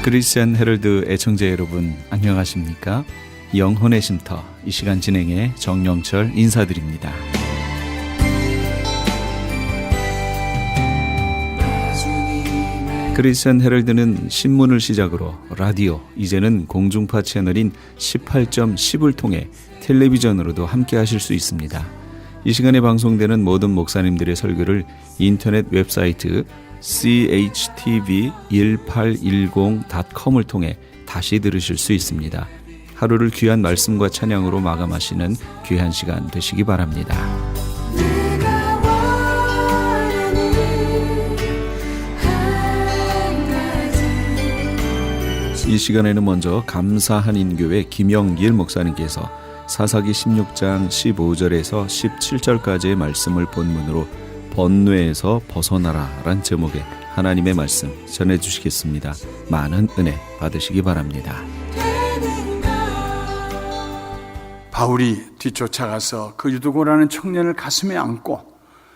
크리스천 헤럴드 애청자 여러분 안녕하십니까? 영혼의 쉼터 이 시간 진행의 정영철 인사드립니다. 크리스천 헤럴드는 신문을 시작으로 라디오, 이제는 공중파 채널인 18.10을 통해 텔레비전으로도 함께 하실 수 있습니다. 이 시간에 방송되는 모든 목사님들의 설교를 인터넷 웹사이트 chtv1810.com을 통해 다시 들으실 수 있습니다. 하루를 귀한 말씀과 찬양으로 마감하시는 귀한 시간 되시기 바랍니다. 이 시간에는 먼저 감사한인교회 김영길 목사님께서 사사기 16장 15절에서 17절까지의 말씀을 본문으로 번뇌에서 벗어나라 란 제목의 하나님의 말씀 전해주시겠습니다. 많은 은혜 받으시기 바랍니다. 바울이 뒤쫓아가서 그 유두고라는 청년을 가슴에 안고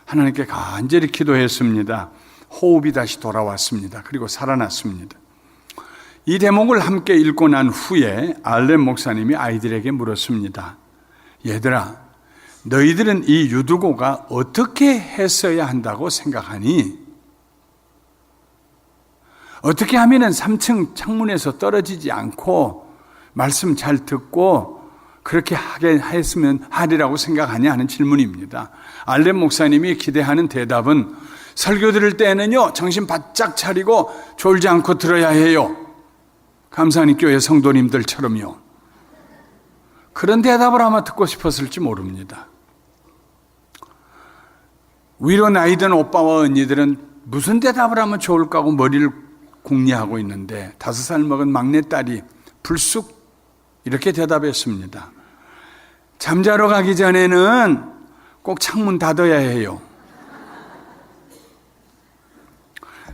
하나님께 간절히 기도했습니다. 호흡이 다시 돌아왔습니다. 그리고 살아났습니다. 이 대목을 함께 읽고 난 후에 알렌 목사님이 아이들에게 물었습니다. 얘들아, 너희들은 이 유두고가 어떻게 했어야 한다고 생각하니? 어떻게 하면 3층 창문에서 떨어지지 않고 말씀 잘 듣고 그렇게 하게 했으면 하리라고 생각하냐 하는 질문입니다. 알렌 목사님이 기대하는 대답은 설교 들을 때는요, 정신 바짝 차리고 졸지 않고 들어야 해요. 감사하니 교회 성도님들처럼요. 그런 대답을 아마 듣고 싶었을지 모릅니다. 위로 나이 든 오빠와 언니들은 무슨 대답을 하면 좋을까 하고 머리를 궁리하고 있는데 5살 먹은 막내딸이 불쑥 이렇게 대답했습니다. 잠자러 가기 전에는 꼭 창문 닫아야 해요.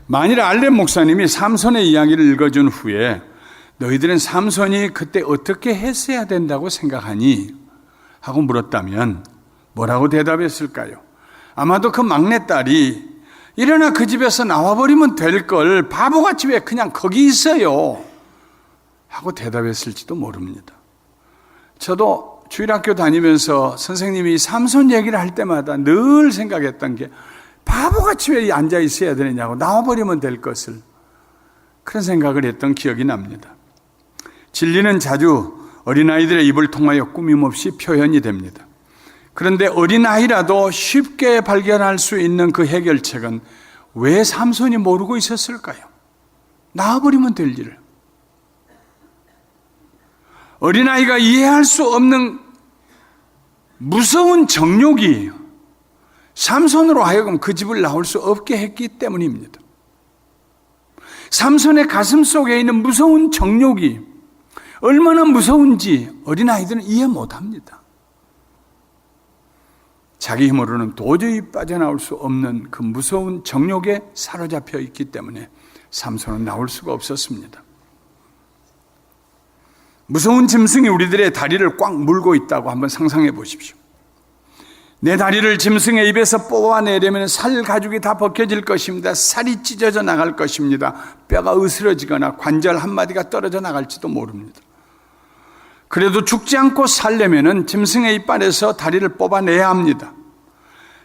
만일 알렌 목사님이 삼손의 이야기를 읽어준 후에 너희들은 삼손이 그때 어떻게 했어야 된다고 생각하니? 하고 물었다면 뭐라고 대답했을까요? 아마도 그 막내딸이 일어나 그 집에서 나와버리면 될 걸 바보같이 왜 그냥 거기 있어요? 하고 대답했을지도 모릅니다. 저도 주일학교 다니면서 선생님이 삼손 얘기를 할 때마다 늘 생각했던 게 바보같이 왜 앉아 있어야 되느냐고, 나와버리면 될 것을, 그런 생각을 했던 기억이 납니다. 진리는 자주 어린아이들의 입을 통하여 꾸밈없이 표현이 됩니다. 그런데 어린아이라도 쉽게 발견할 수 있는 그 해결책은 왜 삼손이 모르고 있었을까요? 나와버리면 될 일을. 어린아이가 이해할 수 없는 무서운 정욕이 삼손으로 하여금 그 집을 나올 수 없게 했기 때문입니다. 삼손의 가슴 속에 있는 무서운 정욕이 얼마나 무서운지 어린아이들은 이해 못합니다. 자기 힘으로는 도저히 빠져나올 수 없는 그 무서운 정욕에 사로잡혀 있기 때문에 삼손은 나올 수가 없었습니다. 무서운 짐승이 우리들의 다리를 꽉 물고 있다고 한번 상상해 보십시오. 내 다리를 짐승의 입에서 뽑아내려면 살 가죽이 다 벗겨질 것입니다. 살이 찢어져 나갈 것입니다. 뼈가 으스러지거나 관절 한마디가 떨어져 나갈지도 모릅니다. 그래도 죽지 않고 살려면 짐승의 이빨에서 다리를 뽑아내야 합니다.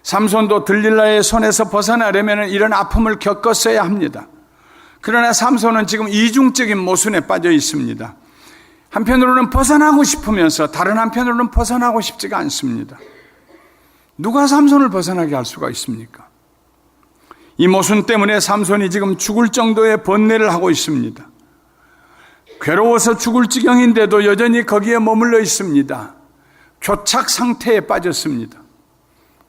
삼손도 들릴라의 손에서 벗어나려면 이런 아픔을 겪었어야 합니다. 그러나 삼손은 지금 이중적인 모순에 빠져 있습니다. 한편으로는 벗어나고 싶으면서 다른 한편으로는 벗어나고 싶지가 않습니다. 누가 삼손을 벗어나게 할 수가 있습니까? 이 모순 때문에 삼손이 지금 죽을 정도의 번뇌를 하고 있습니다. 괴로워서 죽을 지경인데도 여전히 거기에 머물러 있습니다. 교착 상태에 빠졌습니다.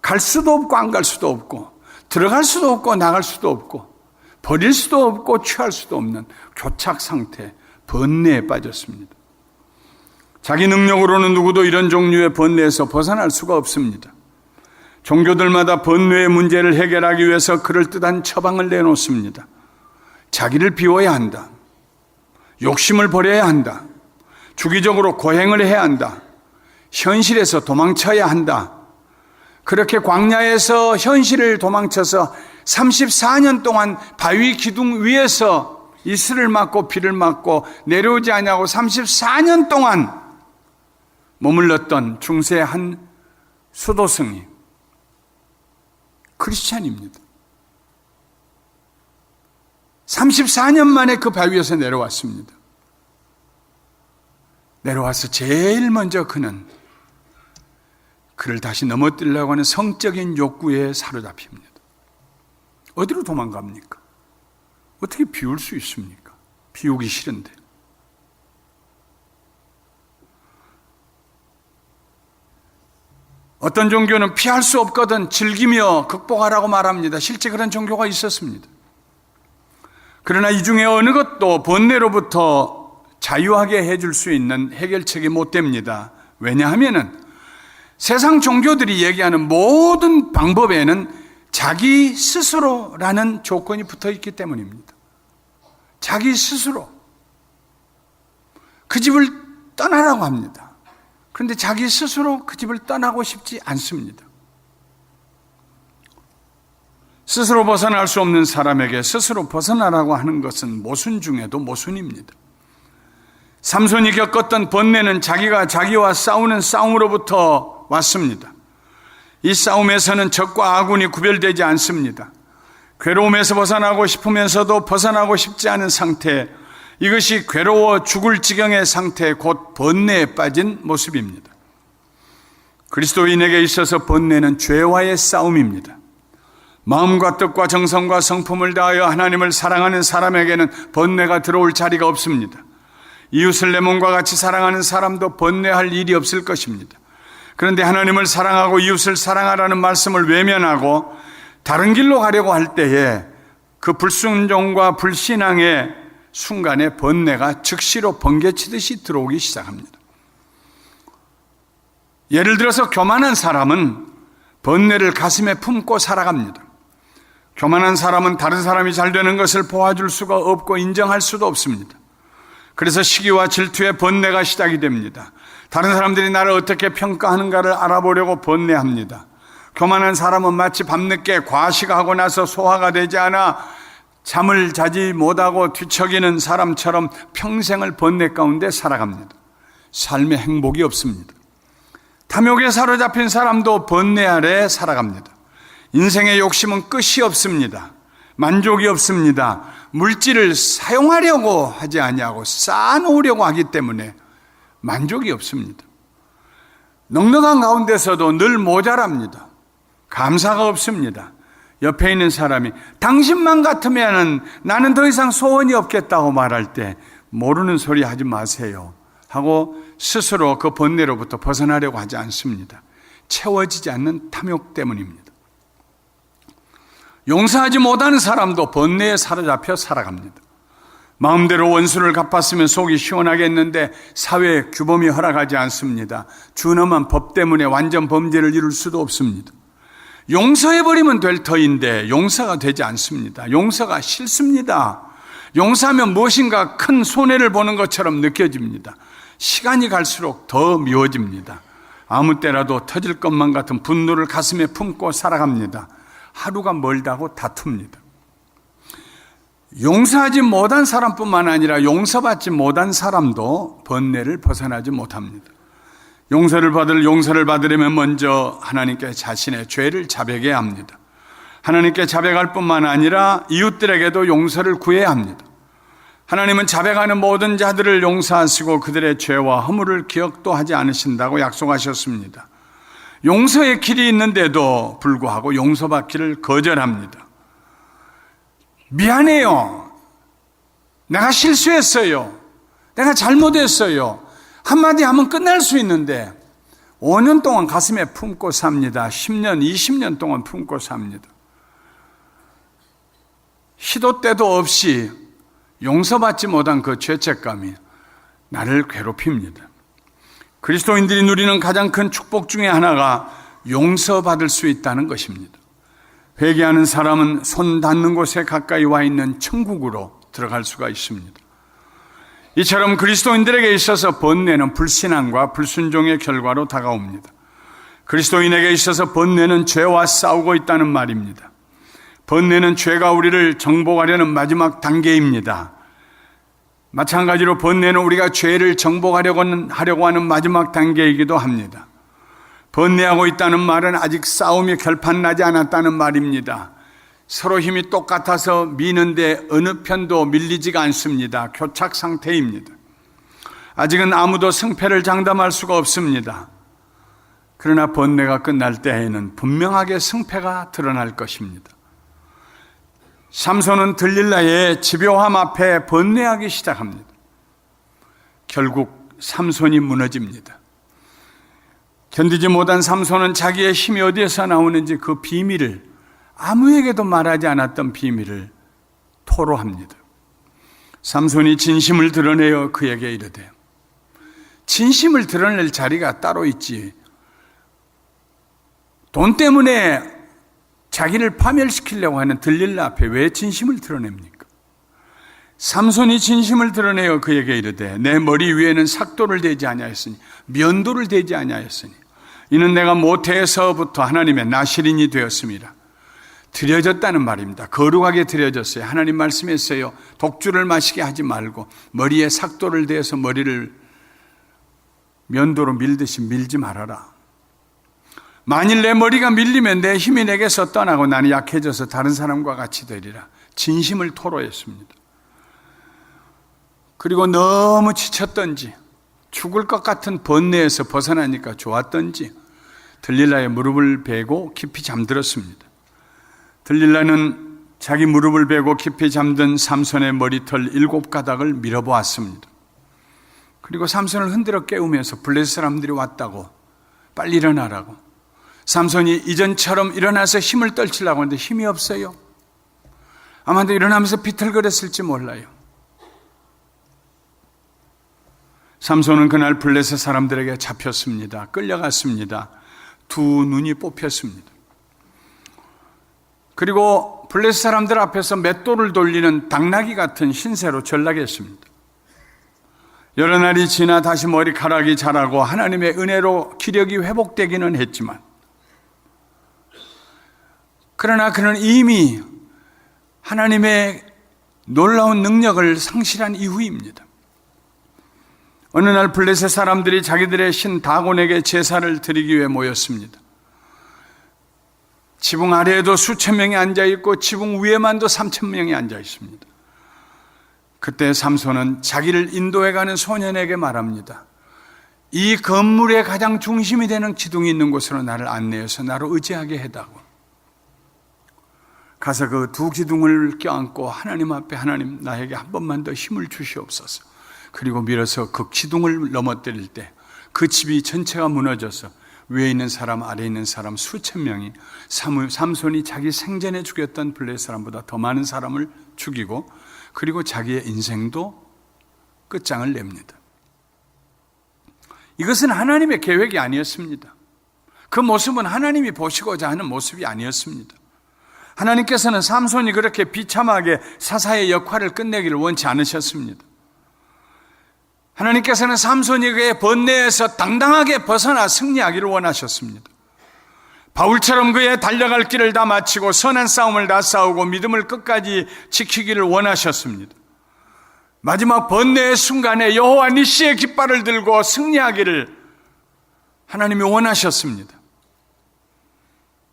갈 수도 없고 안 갈 수도 없고, 들어갈 수도 없고 나갈 수도 없고, 버릴 수도 없고 취할 수도 없는 교착 상태, 번뇌에 빠졌습니다. 자기 능력으로는 누구도 이런 종류의 번뇌에서 벗어날 수가 없습니다. 종교들마다 번뇌의 문제를 해결하기 위해서 그럴듯한 처방을 내놓습니다. 자기를 비워야 한다. 욕심을 버려야 한다. 주기적으로 고행을 해야 한다. 현실에서 도망쳐야 한다. 그렇게 광야에서 현실을 도망쳐서 34년 동안 바위 기둥 위에서 이슬을 맞고 비를 맞고 내려오지 아니하고 34년 동안 머물렀던 중세 한 수도승이 크리스찬입니다. 34년 만에 그 바위에서 내려왔습니다. 내려와서 제일 먼저 그는 그를 다시 넘어뜨리려고 하는 성적인 욕구에 사로잡힙니다. 어디로 도망갑니까? 어떻게 비울 수 있습니까? 비우기 싫은데. 어떤 종교는 피할 수 없거든 즐기며 극복하라고 말합니다. 실제 그런 종교가 있었습니다. 그러나 이 중에 어느 것도 번뇌로부터 자유하게 해줄 수 있는 해결책이 못 됩니다. 왜냐하면 세상 종교들이 얘기하는 모든 방법에는 자기 스스로라는 조건이 붙어 있기 때문입니다. 자기 스스로. 그 집을 떠나라고 합니다. 그런데 자기 스스로 그 집을 떠나고 싶지 않습니다. 스스로 벗어날 수 없는 사람에게 스스로 벗어나라고 하는 것은 모순 중에도 모순입니다. 삼손이 겪었던 번뇌는 자기가 자기와 싸우는 싸움으로부터 왔습니다. 이 싸움에서는 적과 아군이 구별되지 않습니다. 괴로움에서 벗어나고 싶으면서도 벗어나고 싶지 않은 상태, 이것이 괴로워 죽을 지경의 상태, 곧 번뇌에 빠진 모습입니다. 그리스도인에게 있어서 번뇌는 죄와의 싸움입니다. 마음과 뜻과 정성과 성품을 다하여 하나님을 사랑하는 사람에게는 번뇌가 들어올 자리가 없습니다. 이웃을 내 몸과 같이 사랑하는 사람도 번뇌할 일이 없을 것입니다. 그런데 하나님을 사랑하고 이웃을 사랑하라는 말씀을 외면하고 다른 길로 가려고 할 때에 그 불순종과 불신앙의 순간에 번뇌가 즉시로 번개치듯이 들어오기 시작합니다. 예를 들어서 교만한 사람은 번뇌를 가슴에 품고 살아갑니다. 교만한 사람은 다른 사람이 잘 되는 것을 보아줄 수가 없고 인정할 수도 없습니다. 그래서 시기와 질투의 번뇌가 시작이 됩니다. 다른 사람들이 나를 어떻게 평가하는가를 알아보려고 번뇌합니다. 교만한 사람은 마치 밤늦게 과식하고 나서 소화가 되지 않아 잠을 자지 못하고 뒤척이는 사람처럼 평생을 번뇌 가운데 살아갑니다. 삶에 행복이 없습니다. 탐욕에 사로잡힌 사람도 번뇌 아래 살아갑니다. 인생의 욕심은 끝이 없습니다. 만족이 없습니다. 물질을 사용하려고 하지 아니하고 쌓아놓으려고 하기 때문에 만족이 없습니다. 넉넉한 가운데서도 늘 모자랍니다. 감사가 없습니다. 옆에 있는 사람이 당신만 같으면 나는 더 이상 소원이 없겠다고 말할 때 모르는 소리 하지 마세요 하고 스스로 그 번뇌로부터 벗어나려고 하지 않습니다. 채워지지 않는 탐욕 때문입니다. 용서하지 못하는 사람도 번뇌에 사로잡혀 살아갑니다. 마음대로 원수를 갚았으면 속이 시원하겠는데 사회 규범이 허락하지 않습니다. 준엄한 법 때문에 완전 범죄를 이룰 수도 없습니다. 용서해버리면 될 터인데 용서가 되지 않습니다. 용서가 싫습니다. 용서하면 무엇인가 큰 손해를 보는 것처럼 느껴집니다. 시간이 갈수록 더 미워집니다. 아무 때라도 터질 것만 같은 분노를 가슴에 품고 살아갑니다. 하루가 멀다고 다툽니다. 용서하지 못한 사람뿐만 아니라 용서받지 못한 사람도 번뇌를 벗어나지 못합니다. 용서를 받으려면 먼저 하나님께 자신의 죄를 자백해야 합니다. 하나님께 자백할 뿐만 아니라 이웃들에게도 용서를 구해야 합니다. 하나님은 자백하는 모든 자들을 용서하시고 그들의 죄와 허물을 기억도 하지 않으신다고 약속하셨습니다. 용서의 길이 있는데도 불구하고 용서받기를 거절합니다. 미안해요. 내가 실수했어요. 내가 잘못했어요. 한마디 하면 끝날 수 있는데 5년 동안 가슴에 품고 삽니다. 10년, 20년 동안 품고 삽니다. 시도 때도 없이 용서받지 못한 그 죄책감이 나를 괴롭힙니다. 그리스도인들이 누리는 가장 큰 축복 중에 하나가 용서받을 수 있다는 것입니다. 회개하는 사람은 손 닿는 곳에 가까이 와 있는 천국으로 들어갈 수가 있습니다. 이처럼 그리스도인들에게 있어서 번뇌는 불신앙과 불순종의 결과로 다가옵니다. 그리스도인에게 있어서 번뇌는 죄와 싸우고 있다는 말입니다. 번뇌는 죄가 우리를 정복하려는 마지막 단계입니다. 마찬가지로 번뇌는 우리가 죄를 정복하려고 하는 마지막 단계이기도 합니다. 번뇌하고 있다는 말은 아직 싸움이 결판나지 않았다는 말입니다. 서로 힘이 똑같아서 미는데 어느 편도 밀리지가 않습니다. 교착 상태입니다. 아직은 아무도 승패를 장담할 수가 없습니다. 그러나 번뇌가 끝날 때에는 분명하게 승패가 드러날 것입니다. 삼손은 들릴라의 집요함 앞에 번뇌하기 시작합니다. 결국 삼손이 무너집니다. 견디지 못한 삼손은 자기의 힘이 어디에서 나오는지 그 비밀을, 아무에게도 말하지 않았던 비밀을 토로합니다. 삼손이 진심을 드러내어 그에게 이르되, 진심을 드러낼 자리가 따로 있지, 돈 때문에 자기를 파멸시키려고 하는 들릴라 앞에 왜 진심을 드러냅니까? 삼손이 진심을 드러내어 그에게 이르되, 내 머리 위에는 삭도를 대지 아니하였으니 면도를 대지 아니하였으니 이는 내가 모태에서부터 하나님의 나실인이 되었습니다. 드려졌다는 말입니다. 거룩하게 드려졌어요. 하나님 말씀했어요. 독주를 마시게 하지 말고 머리에 삭도를 대서 머리를 면도로 밀듯이 밀지 말아라. 만일 내 머리가 밀리면 내 힘이 내게서 떠나고 나는 약해져서 다른 사람과 같이 되리라. 진심을 토로했습니다. 그리고 너무 지쳤던지 죽을 것 같은 번뇌에서 벗어나니까 좋았던지 들릴라의 무릎을 베고 깊이 잠들었습니다. 들릴라는 자기 무릎을 베고 깊이 잠든 삼손의 머리털 7가닥을 밀어보았습니다. 그리고 삼손을 흔들어 깨우면서 블레셋 사람들이 왔다고, 빨리 일어나라고. 삼손이 이전처럼 일어나서 힘을 떨치려고 하는데 힘이 없어요. 아마도 일어나면서 비틀거렸을지 몰라요. 삼손은 그날 블레셋 사람들에게 잡혔습니다. 끌려갔습니다. 두 눈이 뽑혔습니다. 그리고 블레셋 사람들 앞에서 맷돌을 돌리는 당나귀 같은 신세로 전락했습니다. 여러 날이 지나 다시 머리카락이 자라고 하나님의 은혜로 기력이 회복되기는 했지만, 그러나 그는 이미 하나님의 놀라운 능력을 상실한 이후입니다. 어느 날 블레셋 사람들이 자기들의 신 다곤에게 제사를 드리기 위해 모였습니다. 지붕 아래에도 수천 명이 앉아있고 지붕 위에만도 3천 명이 앉아있습니다. 그때 삼손은 자기를 인도해가는 소년에게 말합니다. 이 건물의 가장 중심이 되는 기둥이 있는 곳으로 나를 안내해서 나로 의지하게 해다고. 가서 그 두 기둥을 껴안고 하나님 앞에, 하나님 나에게 한 번만 더 힘을 주시옵소서. 그리고 밀어서 그 기둥을 넘어뜨릴 때 그 집이 전체가 무너져서 위에 있는 사람, 아래에 있는 사람 수천 명이 삼손이 자기 생전에 죽였던 블레셋 사람보다 더 많은 사람을 죽이고, 그리고 자기의 인생도 끝장을 냅니다. 이것은 하나님의 계획이 아니었습니다. 그 모습은 하나님이 보시고자 하는 모습이 아니었습니다. 하나님께서는 삼손이 그렇게 비참하게 사사의 역할을 끝내기를 원치 않으셨습니다. 하나님께서는 삼손이 그의 번뇌에서 당당하게 벗어나 승리하기를 원하셨습니다. 바울처럼 그의 달려갈 길을 다 마치고 선한 싸움을 다 싸우고 믿음을 끝까지 지키기를 원하셨습니다. 마지막 번뇌의 순간에 여호와 니시의 깃발을 들고 승리하기를 하나님이 원하셨습니다.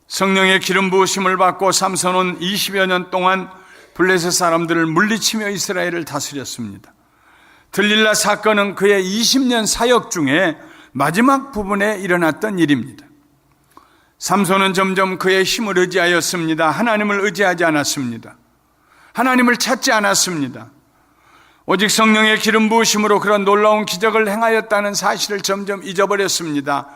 성령의 기름 부으심을 받고 삼손은 20여 년 동안 블레셋 사람들을 물리치며 이스라엘을 다스렸습니다. 들릴라 사건은 그의 20년 사역 중에 마지막 부분에 일어났던 일입니다. 삼손은 점점 그의 힘을 의지하였습니다. 하나님을 의지하지 않았습니다. 하나님을 찾지 않았습니다. 오직 성령의 기름 부으심으로 그런 놀라운 기적을 행하였다는 사실을 점점 잊어버렸습니다.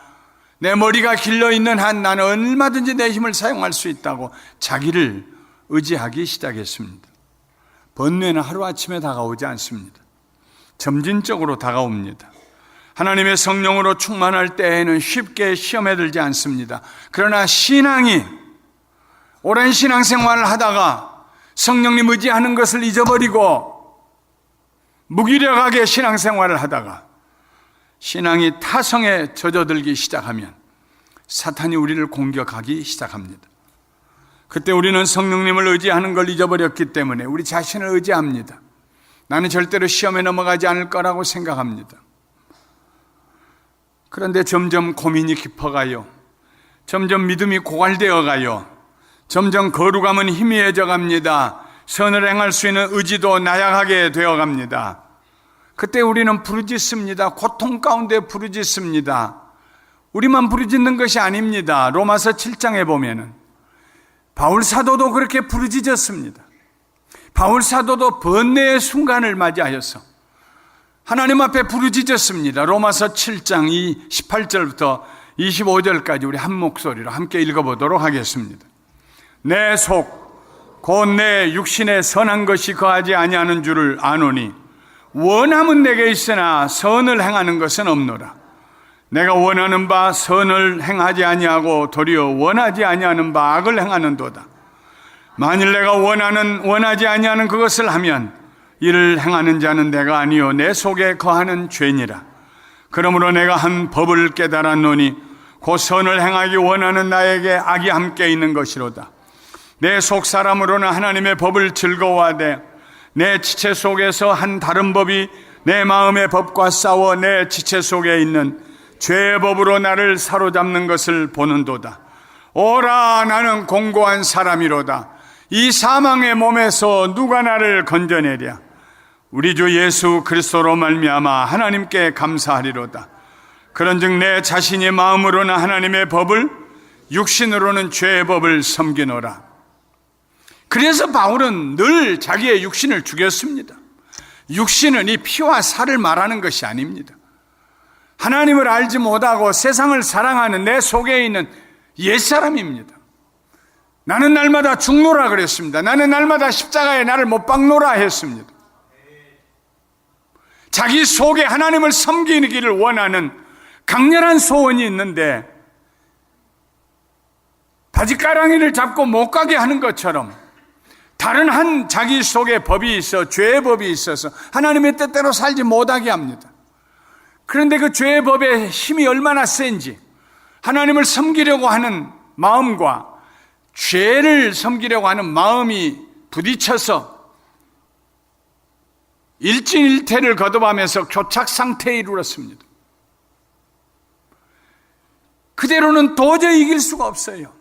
내 머리가 길러 있는 한 나는 얼마든지 내 힘을 사용할 수 있다고 자기를 의지하기 시작했습니다. 번뇌는 하루아침에 다가오지 않습니다. 점진적으로 다가옵니다. 하나님의 성령으로 충만할 때에는 쉽게 시험에 들지 않습니다. 그러나 신앙이, 오랜 신앙생활을 하다가 성령님 의지하는 것을 잊어버리고 무기력하게 신앙생활을 하다가 신앙이 타성에 젖어들기 시작하면 사탄이 우리를 공격하기 시작합니다. 그때 우리는 성령님을 의지하는 걸 잊어버렸기 때문에 우리 자신을 의지합니다. 나는 절대로 시험에 넘어가지 않을 거라고 생각합니다. 그런데 점점 고민이 깊어가요. 점점 믿음이 고갈되어 가요. 점점 거룩함은 희미해져 갑니다. 선을 행할 수 있는 의지도 나약하게 되어 갑니다. 그때 우리는 부르짖습니다. 고통 가운데 부르짖습니다. 우리만 부르짖는 것이 아닙니다. 로마서 7장에 보면은 바울 사도도 그렇게 부르짖었습니다. 바울 사도도 번뇌의 순간을 맞이하여서 하나님 앞에 부르짖었습니다. 로마서 7장 18절부터 25절까지 우리 한 목소리로 함께 읽어보도록 하겠습니다. 내 속, 곧 내 육신에 선한 것이 거하지 아니하는 줄을 아노니 원함은 내게 있으나 선을 행하는 것은 없노라. 내가 원하는 바 선을 행하지 아니하고 도리어 원하지 아니하는 바 악을 행하는도다. 만일 내가 원하지 아니하는 그것을 하면 이를 행하는 자는 내가 아니요 내 속에 거하는 죄니라. 그러므로 내가 한 법을 깨달았노니 곧 선을 행하기 원하는 나에게 악이 함께 있는 것이로다. 내 속 사람으로는 하나님의 법을 즐거워하되 내 지체 속에서 한 다른 법이 내 마음의 법과 싸워 내 지체 속에 있는 죄의 법으로 나를 사로잡는 것을 보는도다. 오라, 나는 공고한 사람이로다. 이 사망의 몸에서 누가 나를 건져내랴. 우리 주 예수 그리스도로 말미암아 하나님께 감사하리로다. 그런즉 내 자신이 마음으로는 하나님의 법을, 육신으로는 죄의 법을 섬기노라. 그래서 바울은 늘 자기의 육신을 죽였습니다. 육신은 이 피와 살을 말하는 것이 아닙니다. 하나님을 알지 못하고 세상을 사랑하는 내 속에 있는 옛사람입니다. 나는 날마다 죽노라 그랬습니다. 나는 날마다 십자가에 나를 못 박노라 했습니다. 자기 속에 하나님을 섬기기를 원하는 강렬한 소원이 있는데 바지가랑이를 잡고 못 가게 하는 것처럼 다른 한 자기 속에 법이 있어, 죄의 법이 있어서 하나님의 뜻대로 살지 못하게 합니다. 그런데 그 죄의 법의 힘이 얼마나 센지 하나님을 섬기려고 하는 마음과 죄를 섬기려고 하는 마음이 부딪혀서 일진일퇴를 거듭하면서 교착 상태에 이르렀습니다. 그대로는 도저히 이길 수가 없어요.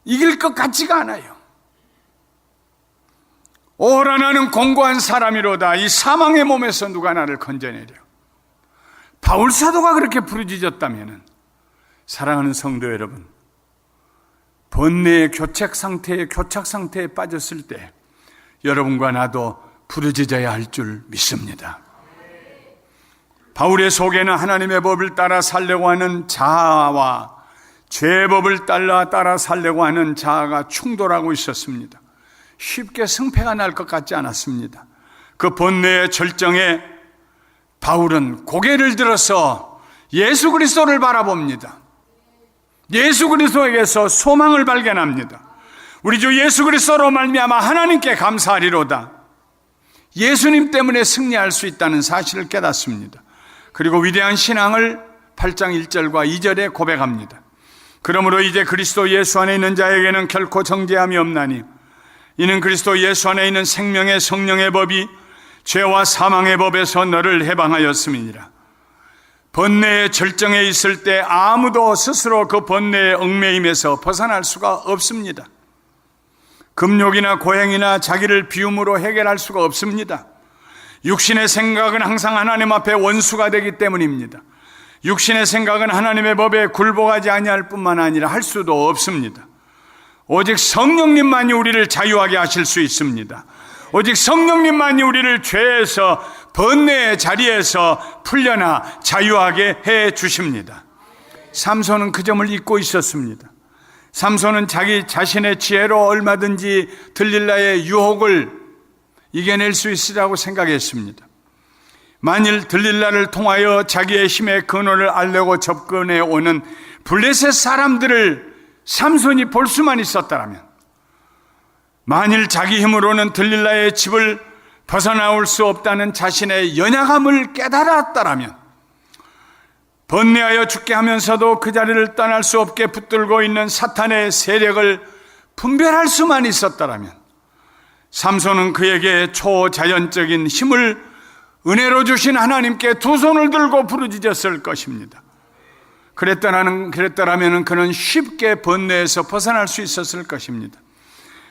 이길 것 같지가 않아요. 오라, 나는 공고한 사람이로다. 이 사망의 몸에서 누가 나를 건져내려. 바울 사도가 그렇게 부르짖었다면 사랑하는 성도 여러분, 번뇌의 교착 상태에 빠졌을 때 여러분과 나도 부르짖어야 할 줄 믿습니다. 바울의 속에는 하나님의 법을 따라 살려고 하는 자아와 죄의 법을 따라 살려고 하는 자아가 충돌하고 있었습니다. 쉽게 승패가 날 것 같지 않았습니다. 그 번뇌의 절정에 바울은 고개를 들어서 예수 그리스도를 바라봅니다. 예수 그리스도에게서 소망을 발견합니다. 우리 주 예수 그리스도로 말미암아 하나님께 감사하리로다. 예수님 때문에 승리할 수 있다는 사실을 깨닫습니다. 그리고 위대한 신앙을 8장 1절과 2절에 고백합니다. 그러므로 이제 그리스도 예수 안에 있는 자에게는 결코 정죄함이 없나니 이는 그리스도 예수 안에 있는 생명의 성령의 법이 죄와 사망의 법에서 너를 해방하였음이니라. 번뇌의 절정에 있을 때 아무도 스스로 그 번뇌의 얽매임에서 벗어날 수가 없습니다. 금욕이나 고행이나 자기를 비움으로 해결할 수가 없습니다. 육신의 생각은 항상 하나님 앞에 원수가 되기 때문입니다. 육신의 생각은 하나님의 법에 굴복하지 아니할 뿐만 아니라 할 수도 없습니다. 오직 성령님만이 우리를 자유하게 하실 수 있습니다. 오직 성령님만이 우리를 죄에서, 번뇌의 자리에서 풀려나 자유하게 해 주십니다. 삼손은 그 점을 잊고 있었습니다. 삼손은 자기 자신의 지혜로 얼마든지 들릴라의 유혹을 이겨낼 수 있으라고 생각했습니다. 만일 들릴라를 통하여 자기의 힘의 근원을 알려고 접근해 오는 블레셋 사람들을 삼손이 볼 수만 있었다면, 만일 자기 힘으로는 들릴라의 집을 벗어나올 수 없다는 자신의 연약함을 깨달았다면, 번뇌하여 죽게 하면서도 그 자리를 떠날 수 없게 붙들고 있는 사탄의 세력을 분별할 수만 있었다면 삼손은 그에게 초자연적인 힘을 은혜로 주신 하나님께 두 손을 들고 부르짖었을 것입니다. 그랬더라면 그는 쉽게 번뇌에서 벗어날 수 있었을 것입니다.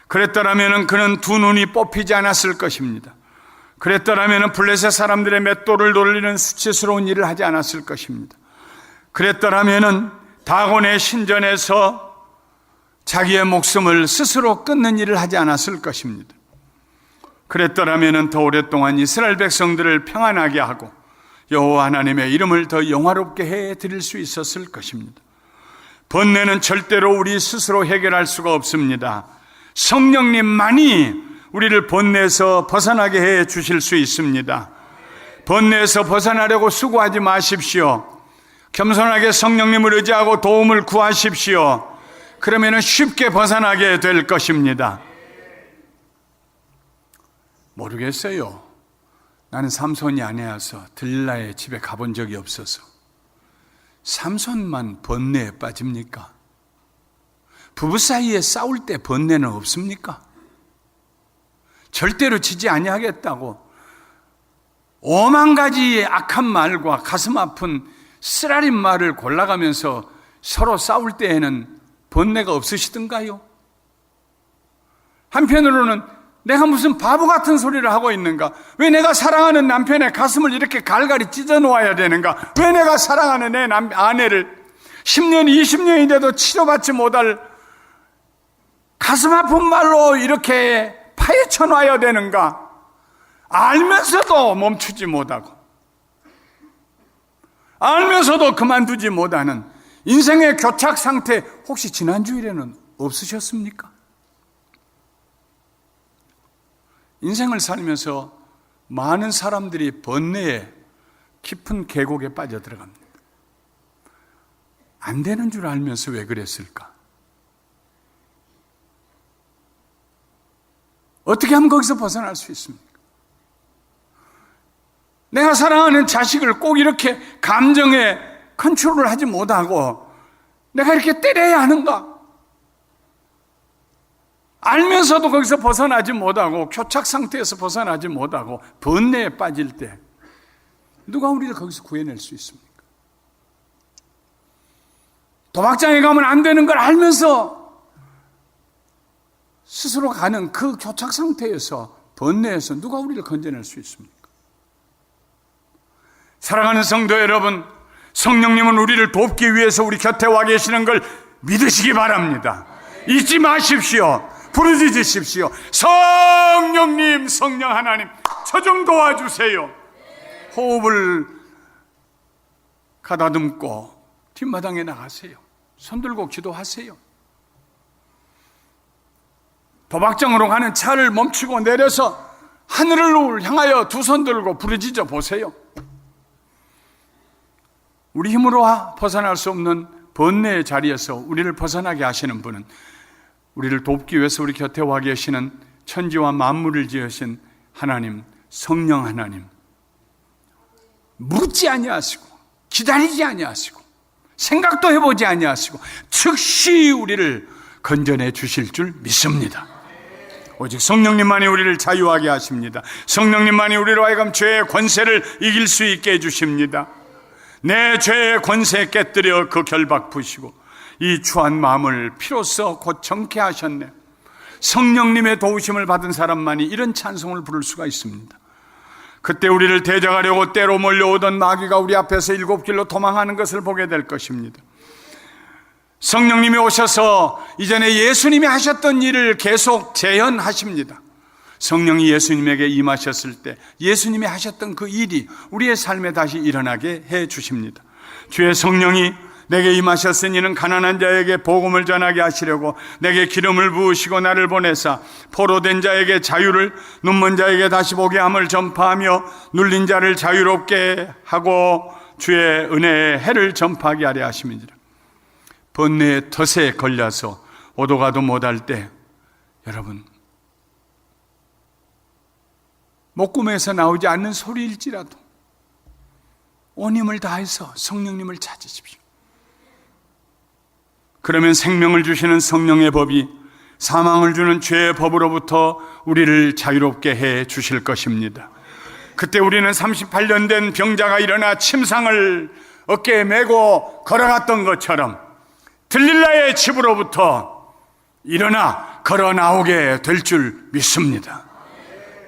그랬더라면 그는 두 눈이 뽑히지 않았을 것입니다. 그랬더라면 블레셋 사람들의 맷돌을 돌리는 수치스러운 일을 하지 않았을 것입니다. 그랬더라면 다곤의 신전에서 자기의 목숨을 스스로 끊는 일을 하지 않았을 것입니다. 그랬더라면 더 오랫동안 이스라엘 백성들을 평안하게 하고 여호와 하나님의 이름을 더 영화롭게 해 드릴 수 있었을 것입니다. 번뇌는 절대로 우리 스스로 해결할 수가 없습니다. 성령님만이 우리를 번뇌에서 벗어나게 해 주실 수 있습니다. 번뇌에서 벗어나려고 수고하지 마십시오. 겸손하게 성령님을 의지하고 도움을 구하십시오. 그러면 쉽게 벗어나게 될 것입니다. 모르겠어요. 나는 삼손이 아니어서 들릴라의 집에 가본 적이 없어서. 삼손만 번뇌에 빠집니까? 부부 사이에 싸울 때 번뇌는 없습니까? 절대로 지지 아니하겠다고 5만 가지의 악한 말과 가슴 아픈 쓰라린 말을 골라가면서 서로 싸울 때에는 번뇌가 없으시던가요? 한편으로는 내가 무슨 바보 같은 소리를 하고 있는가? 왜 내가 사랑하는 남편의 가슴을 이렇게 갈갈이 찢어 놓아야 되는가? 왜 내가 사랑하는 내 아내를 10년, 20년이 돼도 치료받지 못할 가슴 아픈 말로 이렇게 파헤쳐 놔야 되는가? 알면서도 멈추지 못하고, 알면서도 그만두지 못하는 인생의 교착 상태, 혹시 지난주일에는 없으셨습니까? 인생을 살면서 많은 사람들이 번뇌에 깊은 계곡에 빠져들어갑니다. 안 되는 줄 알면서 왜 그랬을까? 어떻게 하면 거기서 벗어날 수 있습니까? 내가 사랑하는 자식을 꼭 이렇게 감정에 컨트롤을 하지 못하고 내가 이렇게 때려야 하는가? 알면서도 거기서 벗어나지 못하고 교착 상태에서 벗어나지 못하고 번뇌에 빠질 때 누가 우리를 거기서 구해낼 수 있습니까? 도박장에 가면 안 되는 걸 알면서 스스로 가는 그 교착 상태에서 번뇌에서 누가 우리를 건져낼 수 있습니까? 사랑하는 성도 여러분, 성령님은 우리를 돕기 위해서 우리 곁에 와 계시는 걸 믿으시기 바랍니다. 잊지 마십시오. 부르짖으십시오. 성령님, 성령 하나님, 저 좀 도와주세요. 호흡을 가다듬고 뒷마당에 나가세요. 손들고 기도하세요. 도박장으로 가는 차를 멈추고 내려서 하늘을 향하여 두 손 들고 부르짖어 보세요. 우리 힘으로 벗어날 수 없는 번뇌의 자리에서 우리를 벗어나게 하시는 분은 우리를 돕기 위해서 우리 곁에 와 계시는 천지와 만물을 지으신 하나님, 성령 하나님, 묻지 아니하시고 기다리지 아니하시고 생각도 해보지 아니하시고 즉시 우리를 건져내 주실 줄 믿습니다. 오직 성령님만이 우리를 자유하게 하십니다. 성령님만이 우리로 하여금 죄의 권세를 이길 수 있게 해주십니다. 내 죄의 권세 깨뜨려 그 결박 푸시고 이 추한 마음을 피로써 곧 정케 하셨네. 성령님의 도우심을 받은 사람만이 이런 찬송을 부를 수가 있습니다. 그때 우리를 대적하려고 때로 몰려오던 마귀가 우리 앞에서 일곱 길로 도망하는 것을 보게 될 것입니다. 성령님이 오셔서 이전에 예수님이 하셨던 일을 계속 재현하십니다. 성령이 예수님에게 임하셨을 때 예수님이 하셨던 그 일이 우리의 삶에 다시 일어나게 해 주십니다. 주의 성령이 내게 임하셨으니 이는 가난한 자에게 복음을 전하게 하시려고 내게 기름을 부으시고 나를 보내사 포로된 자에게 자유를, 눈먼 자에게 다시 보게 함을 전파하며 눌린 자를 자유롭게 하고 주의 은혜의 해를 전파하게 하려 하심이니라. 번뇌의 덫에 걸려서 오도 가도 못할 때 여러분, 목구멍에서 나오지 않는 소리일지라도 온 힘을 다해서 성령님을 찾으십시오. 그러면 생명을 주시는 성령의 법이 사망을 주는 죄의 법으로부터 우리를 자유롭게 해 주실 것입니다. 그때 우리는 38년 된 병자가 일어나 침상을 어깨에 메고 걸어갔던 것처럼 들릴라의 집으로부터 일어나 걸어 나오게 될 줄 믿습니다.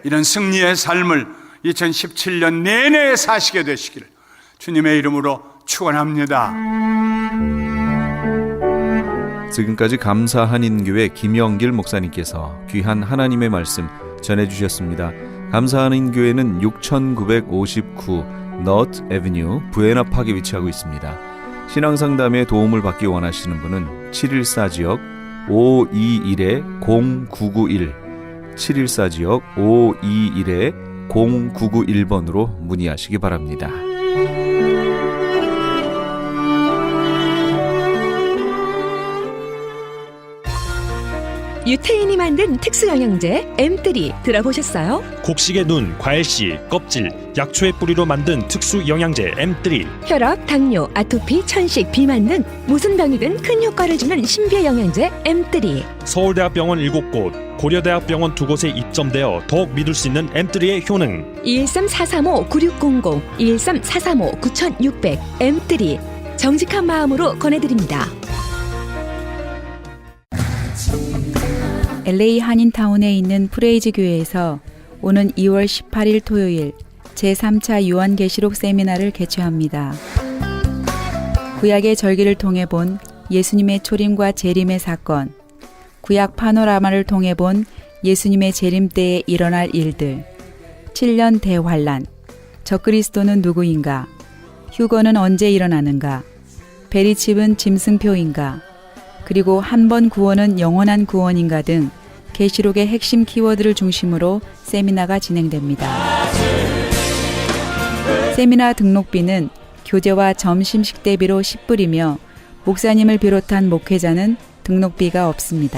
이런 승리의 삶을 2017년 내내 사시게 되시기를 주님의 이름으로 축원합니다. 지금까지 감사 한인교회 김영길 목사님께서 귀한 하나님의 말씀 전해주셨습니다. 감사 한인교회는 6959 너트 애비뉴 부에나팍에 위치하고 있습니다. 신앙상담에 도움을 받기 원하시는 분은 714지역 521-0991 714지역 521-0991번으로 문의하시기 바랍니다. 유태인이 만든 특수영양제 M3 들어보셨어요? 곡식의 눈, 과일씨, 껍질, 약초의 뿌리로 만든 특수 영양제 M3. 혈압, 당뇨, 아토피, 천식, 비만 등 무슨 병이든 큰 효과를 주는 신비의 영양제 M3. 서울대학병원 7곳, 고려대학병원 2곳에 입점되어 더욱 믿을 수 있는 M3의 효능. 213-435-9600, 213-435-9600 M3 정직한 마음으로 권해드립니다. LA 한인타운에 있는 프레이즈 교회에서 오는 2월 18일 토요일 제3차 요한계시록 세미나를 개최합니다. 구약의 절기를 통해 본 예수님의 초림과 재림의 사건, 구약 파노라마를 통해 본 예수님의 재림 때에 일어날 일들, 7년 대환란, 적그리스도는 누구인가, 휴거는 언제 일어나는가, 베리칩은 짐승표인가, 그리고 한 번 구원은 영원한 구원인가 등 계시록의 핵심 키워드를 중심으로 세미나가 진행됩니다. 세미나 등록비는 교재와 점심 식대비로 10불이며 목사님을 비롯한 목회자는 등록비가 없습니다.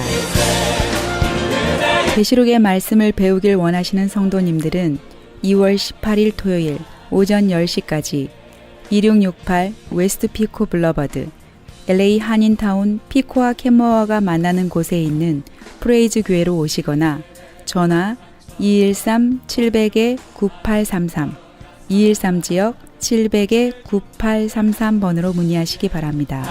계시록의 말씀을 배우길 원하시는 성도님들은 2월 18일 토요일 오전 10시까지 2668 웨스트 피코 블러버드 LA 한인타운 피코와 캔머어가 만나는 곳에 있는 프레이즈 교회로 오시거나 전화 213-700-9833 213지역 700-9833번으로 문의하시기 바랍니다.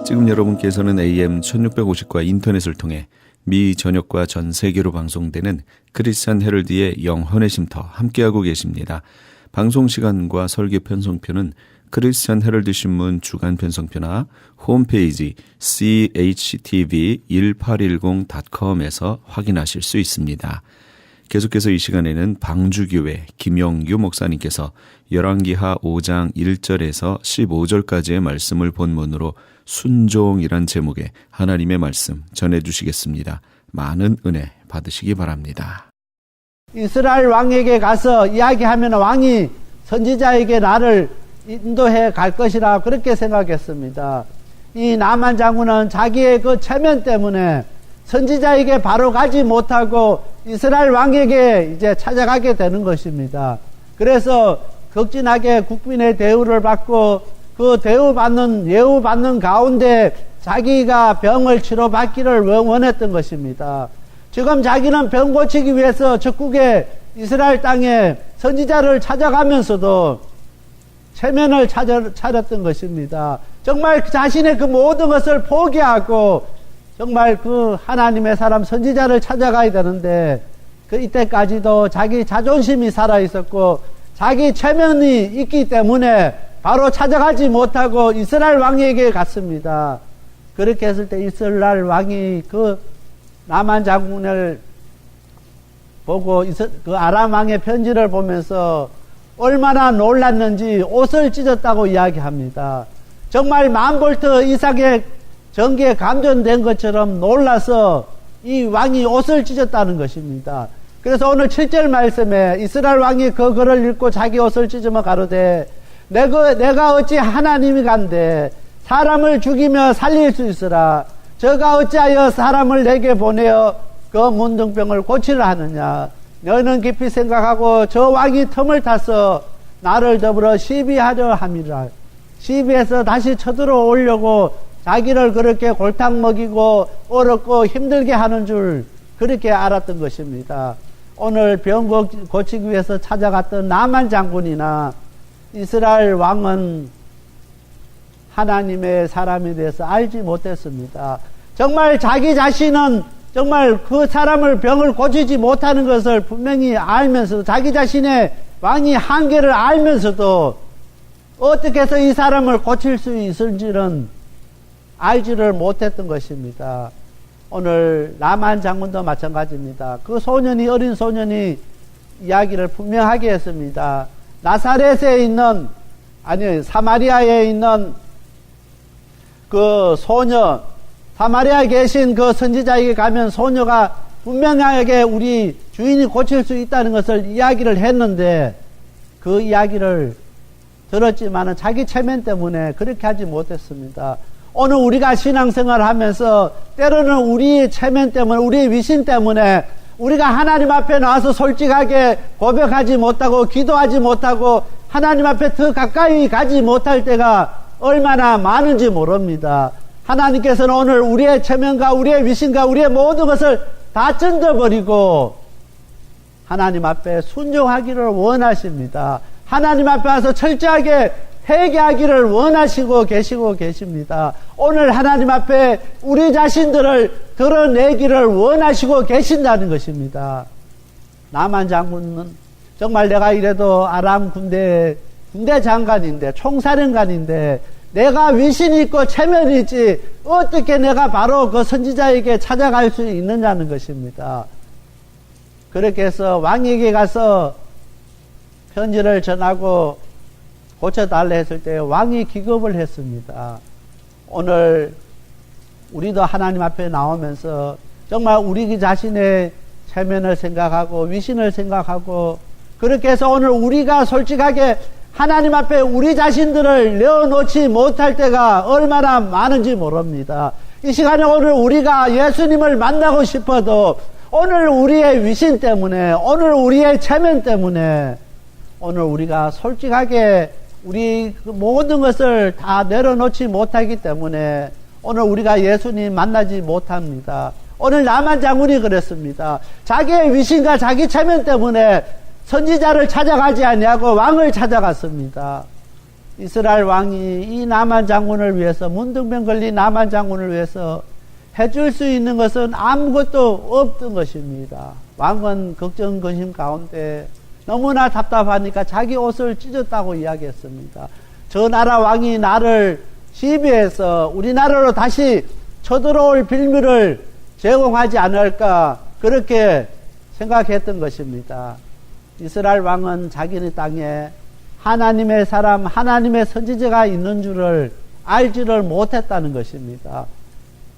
지금 여러분께서는 AM 1650과 인터넷을 통해 미 전역과 전 세계로 방송되는 크리스찬 헤럴드의 영혼의 쉼터 함께하고 계십니다. 방송 시간과 설교 편성표는 크리스찬 헤럴드 신문 주간 편성표나 홈페이지 chtv1810.com에서 확인하실 수 있습니다. 계속해서 이 시간에는 방주교회 김영규 목사님께서 열왕기하 5장 1절에서 15절까지의 말씀을 본문으로 순종이란 제목의 하나님의 말씀 전해주시겠습니다. 많은 은혜 받으시기 바랍니다. 이스라엘 왕에게 가서 이야기하면 왕이 선지자에게 나를 인도해 갈 것이라 그렇게 생각했습니다. 이 나만 장군은 자기의 그 체면 때문에 선지자에게 바로 가지 못하고 이스라엘 왕에게 이제 찾아가게 되는 것입니다. 그래서 극진하게 국민의 대우를 받고 그 예우받는 가운데 자기가 병을 치료받기를 원했던 것입니다. 지금 자기는 병 고치기 위해서 적국의 이스라엘 땅에 선지자를 찾아가면서도 체면을 차렸던 것입니다. 정말 자신의 그 모든 것을 포기하고 정말 그 하나님의 사람 선지자를 찾아가야 되는데 그 이때까지도 자기 자존심이 살아있었고 자기 체면이 있기 때문에 바로 찾아가지 못하고 이스라엘 왕에게 갔습니다. 그렇게 했을 때 이스라엘 왕이 그 나만 장군을 보고 그 아람 왕의 편지를 보면서 얼마나 놀랐는지 옷을 찢었다고 이야기합니다. 정말 1000볼트 이상의 전기에 감전된 것처럼 놀라서 이 왕이 옷을 찢었다는 것입니다. 그래서 오늘 7절 말씀에 이스라엘 왕이 그 글을 읽고 자기 옷을 찢으며 가로되 내가 어찌 하나님이 간데 사람을 죽이며 살릴 수 있으라. 저가 어찌하여 사람을 내게 보내어 그 문둥병을 고치려 하느냐. 너는 깊이 생각하고 저 왕이 틈을 타서 나를 더불어 시비하려 함이라. 시비해서 다시 쳐들어오려고 자기를 그렇게 골탕 먹이고 어렵고 힘들게 하는 줄 그렇게 알았던 것입니다. 오늘 병 고치기 위해서 찾아갔던 나만 장군이나 이스라엘 왕은 하나님의 사람에 대해서 알지 못했습니다. 정말 자기 자신은 정말 그 사람을 병을 고치지 못하는 것을 분명히 알면서도 자기 자신의 왕이 한계를 알면서도 어떻게 해서 이 사람을 고칠 수 있을지는 알지를 못했던 것입니다. 오늘 나만 장군도 마찬가지입니다. 그 소년이 어린 소년이 이야기를 분명하게 했습니다. 나사렛에 있는 사마리아에 있는 그 소녀 사마리아에 계신 그 선지자에게 가면 소녀가 분명하게 우리 주인이 고칠 수 있다는 것을 이야기를 했는데 그 이야기를 들었지만은 자기 체면 때문에 그렇게 하지 못했습니다. 오늘 우리가 신앙생활을 하면서 때로는 우리의 체면 때문에 우리의 위신 때문에 우리가 하나님 앞에 나와서 솔직하게 고백하지 못하고 기도하지 못하고 하나님 앞에 더 가까이 가지 못할 때가 얼마나 많은지 모릅니다. 하나님께서는 오늘 우리의 체면과 우리의 위신과 우리의 모든 것을 다 던져버리고 하나님 앞에 순종하기를 원하십니다. 하나님 앞에 와서 철저하게 회개하기를 원하시고 계십니다. 오늘 하나님 앞에 우리 자신들을 드러내기를 원하시고 계신다는 것입니다. 나만 장군은 정말 내가 이래도 아람 군대 장관인데 총사령관인데 내가 위신이 있고 체면이 있지 어떻게 내가 바로 그 선지자에게 찾아갈 수 있느냐는 것입니다. 그렇게 해서 왕에게 가서 편지를 전하고 고쳐달라 했을 때 왕이 기겁을 했습니다. 오늘 우리도 하나님 앞에 나오면서 정말 우리 자신의 체면을 생각하고 위신을 생각하고 그렇게 해서 오늘 우리가 솔직하게 하나님 앞에 우리 자신들을 내어놓지 못할 때가 얼마나 많은지 모릅니다. 이 시간에 오늘 우리가 예수님을 만나고 싶어도 오늘 우리의 위신 때문에 오늘 우리의 체면 때문에 오늘 우리가 솔직하게 우리 모든 것을 다 내려놓지 못하기 때문에 오늘 우리가 예수님 만나지 못합니다. 오늘 나만 장군이 그랬습니다. 자기의 위신과 자기 체면 때문에 선지자를 찾아가지 아니하고 왕을 찾아갔습니다. 이스라엘 왕이 이 나만 장군을 위해서 문둥병 걸린 나만 장군을 위해서 해줄 수 있는 것은 아무것도 없던 것입니다. 왕은 걱정 근심 가운데 너무나 답답하니까 자기 옷을 찢었다고 이야기했습니다. 저 나라 왕이 나를 시비해서 우리나라로 다시 쳐들어올 빌미를 제공하지 않을까 그렇게 생각했던 것입니다. 이스라엘 왕은 자기네 땅에 하나님의 사람, 하나님의 선지자가 있는 줄을 알지를 못했다는 것입니다.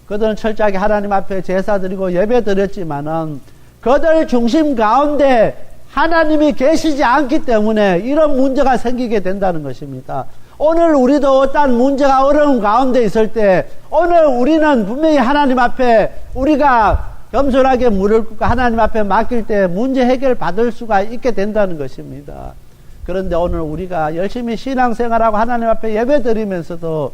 그들은 철저하게 하나님 앞에 제사 드리고 예배 드렸지만은 그들 중심 가운데 하나님이 계시지 않기 때문에 이런 문제가 생기게 된다는 것입니다. 오늘 우리도 어떤 문제가 어려운 가운데 있을 때 오늘 우리는 분명히 하나님 앞에 우리가 겸손하게 무릎 꿇고 하나님 앞에 맡길 때 문제 해결 받을 수가 있게 된다는 것입니다. 그런데 오늘 우리가 열심히 신앙생활하고 하나님 앞에 예배 드리면서도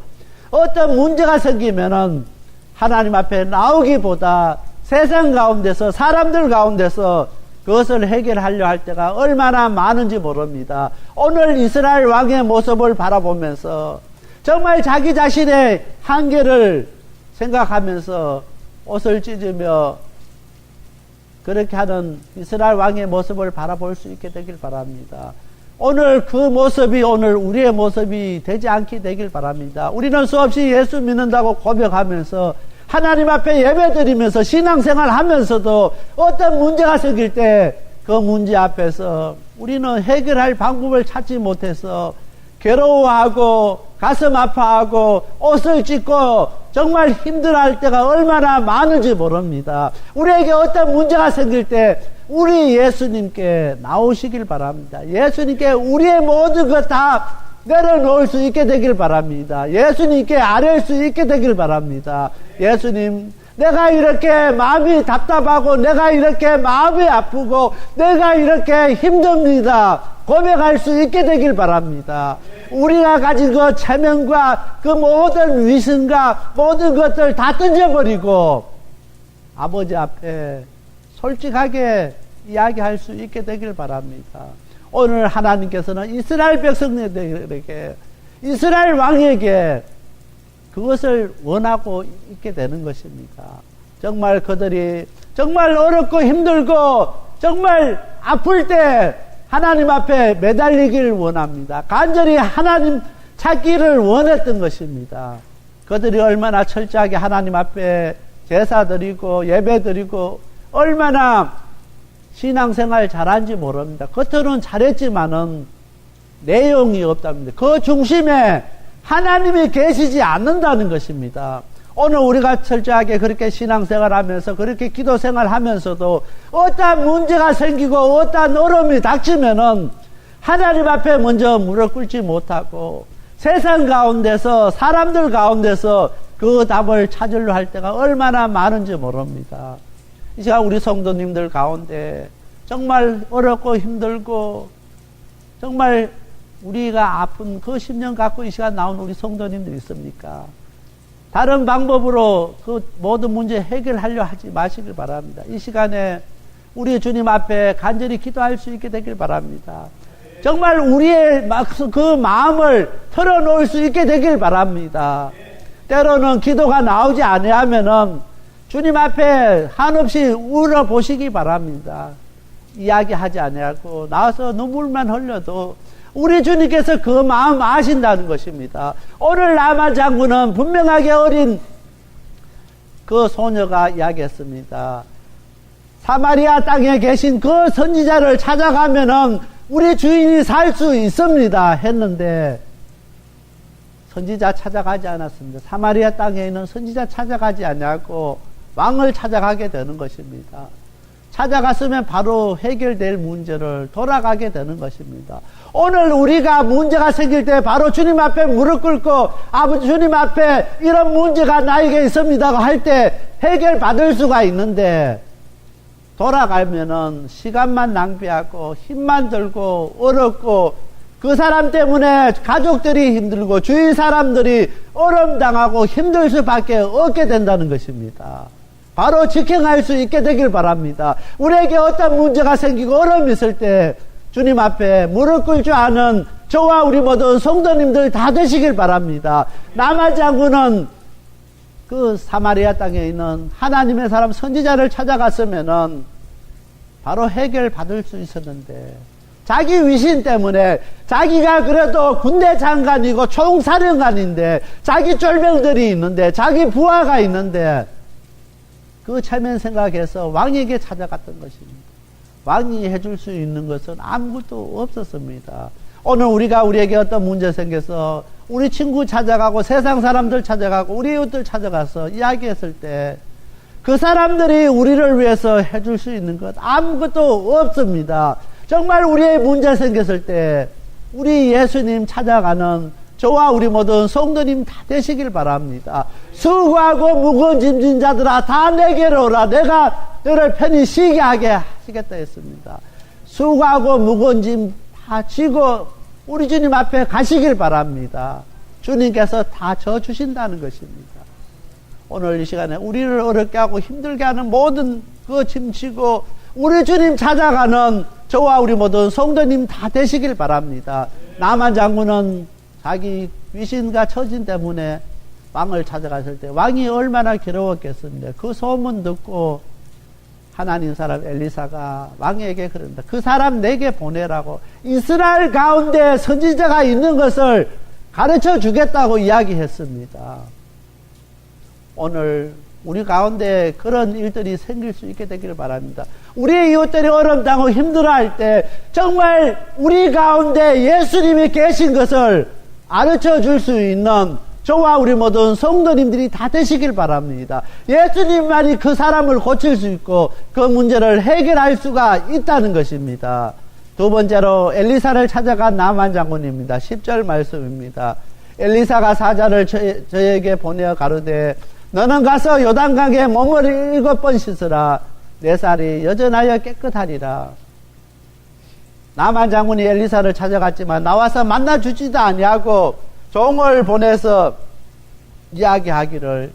어떤 문제가 생기면은 하나님 앞에 나오기보다 세상 가운데서 사람들 가운데서 그것을 해결하려 할 때가 얼마나 많은지 모릅니다. 오늘 이스라엘 왕의 모습을 바라보면서 정말 자기 자신의 한계를 생각하면서 옷을 찢으며 그렇게 하는 이스라엘 왕의 모습을 바라볼 수 있게 되길 바랍니다. 오늘 그 모습이 오늘 우리의 모습이 되지 않게 되길 바랍니다. 우리는 수없이 예수 믿는다고 고백하면서 하나님 앞에 예배드리면서 신앙생활 하면서도 어떤 문제가 생길 때 그 문제 앞에서 우리는 해결할 방법을 찾지 못해서 괴로워하고 가슴 아파하고 옷을 찢고 정말 힘들어할 때가 얼마나 많은지 모릅니다. 우리에게 어떤 문제가 생길 때 우리 예수님께 나오시길 바랍니다. 예수님께 우리의 모든 것 다 내려놓을 수 있게 되길 바랍니다. 예수님께 아뢰 수 있게 되길 바랍니다. 예수님, 내가 이렇게 마음이 답답하고 내가 이렇게 마음이 아프고 내가 이렇게 힘듭니다. 고백할 수 있게 되길 바랍니다. 우리가 가진 그 체면과 그 모든 위선과 모든 것들 다 던져버리고 아버지 앞에 솔직하게 이야기할 수 있게 되길 바랍니다. 오늘 하나님께서는 이스라엘 백성들에게 이스라엘 왕에게 그것을 원하고 있게 되는 것입니다. 정말 그들이 정말 어렵고 힘들고 정말 아플 때 하나님 앞에 매달리기를 원합니다. 간절히 하나님 찾기를 원했던 것입니다. 그들이 얼마나 철저하게 하나님 앞에 제사 드리고 예배 드리고 얼마나 신앙생활 잘한지 모릅니다. 겉으로는 잘했지만은 내용이 없답니다. 그 중심에 하나님이 계시지 않는다는 것입니다. 오늘 우리가 철저하게 그렇게 신앙생활 하면서 그렇게 기도생활 하면서도 어떠한 문제가 생기고 어떠한 어려움이 닥치면은 하나님 앞에 먼저 무릎 꿇지 못하고 세상 가운데서 사람들 가운데서 그 답을 찾으려 할 때가 얼마나 많은지 모릅니다. 이 시간 우리 성도님들 가운데 정말 어렵고 힘들고 정말 우리가 아픈 그 심령 갖고 이 시간 나온 우리 성도님들 있습니까? 다른 방법으로 그 모든 문제 해결하려 하지 마시길 바랍니다. 이 시간에 우리 주님 앞에 간절히 기도할 수 있게 되길 바랍니다. 정말 우리의 그 마음을 털어놓을 수 있게 되길 바랍니다. 때로는 기도가 나오지 아니하면은 주님 앞에 한없이 울어보시기 바랍니다. 이야기하지 아니하고 나와서 눈물만 흘려도 우리 주님께서 그 마음 아신다는 것입니다. 오늘 나만 장군은 분명하게 어린 그 소녀가 이야기했습니다. 사마리아 땅에 계신 그 선지자를 찾아가면은 우리 주인이 살 수 있습니다 했는데 선지자 찾아가지 않았습니다. 사마리아 땅에 있는 선지자 찾아가지 않냐고 왕을 찾아가게 되는 것입니다. 찾아갔으면 바로 해결될 문제를 돌아가게 되는 것입니다. 오늘 우리가 문제가 생길 때 바로 주님 앞에 무릎 꿇고 아버지 주님 앞에 이런 문제가 나에게 있습니다 할 때 해결 받을 수가 있는데 돌아가면은 시간만 낭비하고 힘만 들고 어렵고 그 사람 때문에 가족들이 힘들고 주위 사람들이 어려움 당하고 힘들 수밖에 없게 된다는 것입니다. 바로 직행할 수 있게 되길 바랍니다. 우리에게 어떤 문제가 생기고 어려움이 있을 때 주님 앞에 무릎 꿇을 줄 아는 저와 우리 모든 성도님들 다 되시길 바랍니다. 나만 장군은 그 사마리아 땅에 있는 하나님의 사람 선지자를 찾아갔으면은 바로 해결 받을 수 있었는데 자기 위신 때문에 자기가 그래도 군대 장관이고 총사령관인데 자기 쫄병들이 있는데 자기 부하가 있는데 그 체면 생각해서 왕에게 찾아갔던 것입니다. 왕이 해줄 수 있는 것은 아무것도 없었습니다. 오늘 우리에게 어떤 문제 생겨서 우리 친구 찾아가고 세상 사람들 찾아가고 우리 이웃들 찾아가서 이야기했을 때 그 사람들이 우리를 위해서 해줄 수 있는 것 아무것도 없습니다. 정말 우리의 문제 생겼을 때 우리 예수님 찾아가는 저와 우리 모든 성도님 다 되시길 바랍니다. 수고하고 무거운 짐진 자들아 다 내게로 오라. 내가 너를 편히 쉬게 하게 하시겠다 했습니다. 수고하고 무거운 짐 다 지고 우리 주님 앞에 가시길 바랍니다. 주님께서 다 져주신다는 것입니다. 오늘 이 시간에 우리를 어렵게 하고 힘들게 하는 모든 그 짐 지고 우리 주님 찾아가는 저와 우리 모든 성도님 다 되시길 바랍니다. 나만 장군은 자기 위신과 처진 때문에 왕을 찾아갔을 때 왕이 얼마나 괴로웠겠습니까? 그 소문 듣고 하나님 사람 엘리사가 왕에게 그런다. 그 사람 내게 보내라고 이스라엘 가운데 선지자가 있는 것을 가르쳐 주겠다고 이야기했습니다. 오늘 우리 가운데 그런 일들이 생길 수 있게 되기를 바랍니다. 우리의 이웃들이 어려움 당하고 힘들어할 때 정말 우리 가운데 예수님이 계신 것을 가르쳐 줄 수 있는 저와 우리 모든 성도님들이 다 되시길 바랍니다. 예수님만이 그 사람을 고칠 수 있고 그 문제를 해결할 수가 있다는 것입니다. 두 번째로 엘리사를 찾아간 나만 장군입니다. 10절 말씀입니다. 엘리사가 사자를 저에게 보내어 가로되 너는 가서 요단강에 몸을 7번 씻으라. 내 살이 여전하여 깨끗하리라. 나만 장군이 엘리사를 찾아갔지만 나와서 만나주지도 아니하고 종을 보내서 이야기하기를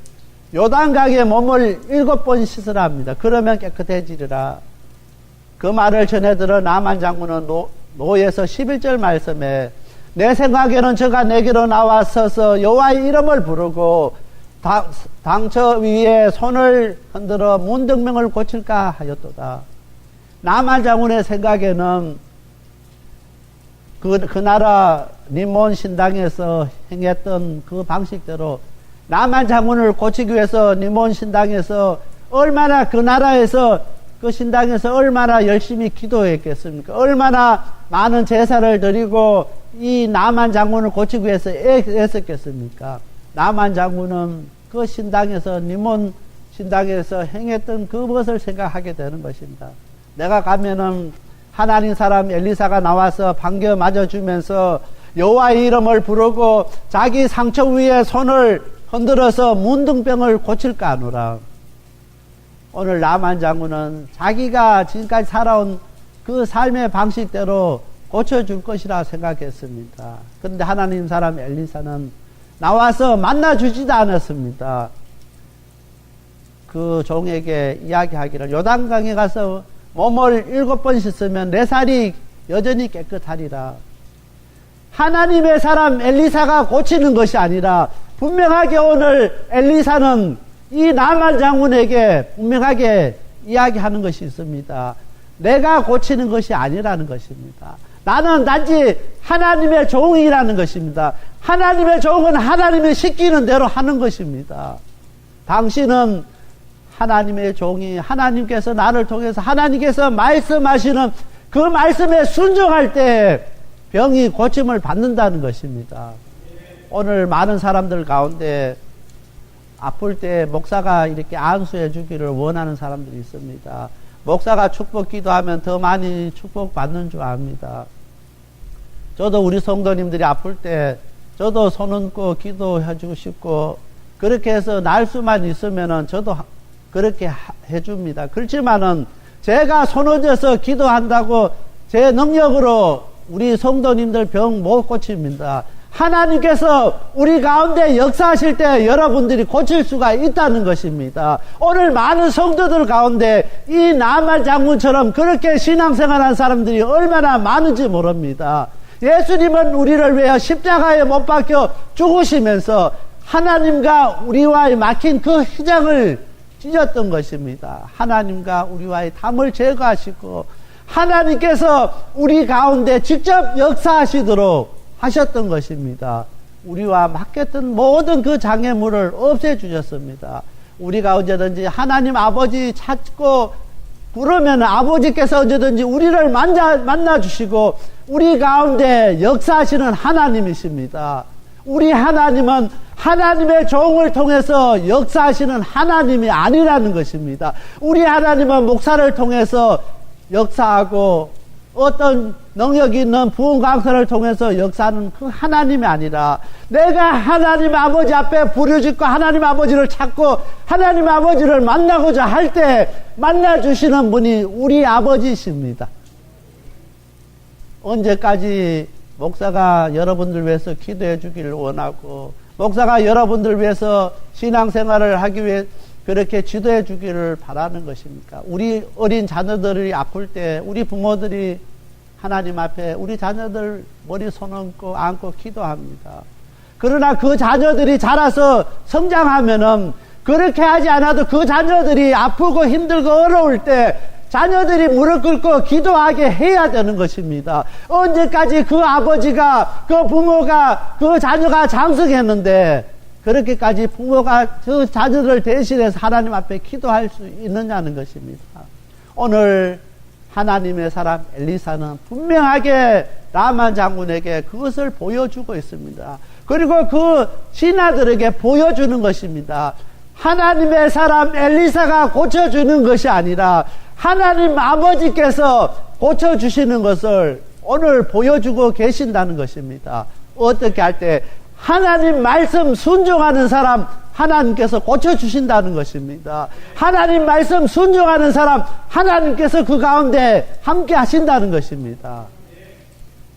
요단강에 몸을 7번 씻으라 합니다. 그러면 깨끗해지리라. 그 말을 전해 들어 나만 장군은 노에서 11절 말씀에 내 생각에는 저가 내게로 나와서서 여호와의 이름을 부르고 당처 위에 손을 흔들어 문둥병을 고칠까 하였도다. 나만 장군의 생각에는 그 나라 니몬 신당에서 행했던 그 방식대로 나만 장군을 고치기 위해서 니몬 신당에서 얼마나 그 나라에서 그 신당에서 얼마나 열심히 기도했겠습니까? 얼마나 많은 제사를 드리고 이 나만 장군을 고치기 위해서 애썼겠습니까? 나만 장군은 그 신당에서 니몬 신당에서 행했던 그것을 생각하게 되는 것입니다. 내가 가면은 하나님 사람 엘리사가 나와서 반겨 맞아주면서 여호와의 이름을 부르고 자기 상처 위에 손을 흔들어서 문둥병을 고칠까 하노라. 오늘 나만 장군은 자기가 지금까지 살아온 그 삶의 방식대로 고쳐줄 것이라 생각했습니다. 그런데 하나님 사람 엘리사는 나와서 만나주지도 않았습니다. 그 종에게 이야기하기를 요단강에 가서 몸을 7번 씻으면 내 살이 여전히 깨끗하리라. 하나님의 사람 엘리사가 고치는 것이 아니라 분명하게 오늘 엘리사는 이 나만 장군에게 분명하게 이야기하는 것이 있습니다. 내가 고치는 것이 아니라는 것입니다. 나는 단지 하나님의 종이라는 것입니다. 하나님의 종은 하나님이 시키는 대로 하는 것입니다. 당신은 하나님의 종이 하나님께서 나를 통해서 하나님께서 말씀하시는 그 말씀에 순종할 때 병이 고침을 받는다는 것입니다. 오늘 많은 사람들 가운데 아플 때 목사가 이렇게 안수해 주기를 원하는 사람들이 있습니다. 목사가 축복 기도하면 더 많이 축복받는 줄 압니다. 저도 우리 성도님들이 아플 때 저도 손 얹고 기도해 주고 싶고 그렇게 해서 날 수만 있으면은 저도 그렇게 해줍니다. 그렇지만은 제가 손 얹어서 기도한다고 제 능력으로 우리 성도님들 병 못 고칩니다. 하나님께서 우리 가운데 역사하실 때 여러분들이 고칠 수가 있다는 것입니다. 오늘 많은 성도들 가운데 이 나만 장군처럼 그렇게 신앙생활한 사람들이 얼마나 많은지 모릅니다. 예수님은 우리를 위해 십자가에 못 박혀 죽으시면서 하나님과 우리와의 막힌 그 희장을 찢었던 것입니다. 하나님과 우리와의 담을 제거하시고 하나님께서 우리 가운데 직접 역사하시도록 하셨던 것입니다. 우리와 막혔던 모든 그 장애물을 없애주셨습니다. 우리가 언제든지 하나님 아버지 찾고 부르면 아버지께서 언제든지 우리를 만나주시고 우리 가운데 역사하시는 하나님이십니다. 우리 하나님은 하나님의 종을 통해서 역사하시는 하나님이 아니라는 것입니다. 우리 하나님은 목사를 통해서 역사하고 어떤 능력이 있는 부흥 강사를 통해서 역사하는 그 하나님이 아니라 내가 하나님 아버지 앞에 부르짖고 하나님 아버지를 찾고 하나님 아버지를 만나고자 할 때 만나주시는 분이 우리 아버지십니다. 언제까지 목사가 여러분들 위해서 기도해 주기를 원하고 목사가 여러분들 위해서 신앙생활을 하기 위해 그렇게 지도해 주기를 바라는 것입니까? 우리 어린 자녀들이 아플 때 우리 부모들이 하나님 앞에 우리 자녀들 머리 손 얹고 안고 기도합니다. 그러나 그 자녀들이 자라서 성장하면은 그렇게 하지 않아도 그 자녀들이 아프고 힘들고 어려울 때 자녀들이 무릎 꿇고 기도하게 해야 되는 것입니다. 언제까지 그 아버지가 그 부모가 그 자녀가 장성했는데 그렇게까지 부모가 그 자녀를 대신해서 하나님 앞에 기도할 수 있느냐는 것입니다. 오늘 하나님의 사람 엘리사는 분명하게 나만 장군에게 그것을 보여주고 있습니다. 그리고 그 신하들에게 보여주는 것입니다. 하나님의 사람 엘리사가 고쳐주는 것이 아니라 하나님 아버지께서 고쳐주시는 것을 오늘 보여주고 계신다는 것입니다. 어떻게 할 때 하나님 말씀 순종하는 사람, 하나님께서 고쳐주신다는 것입니다. 하나님 말씀 순종하는 사람, 하나님께서 그 가운데 함께 하신다는 것입니다.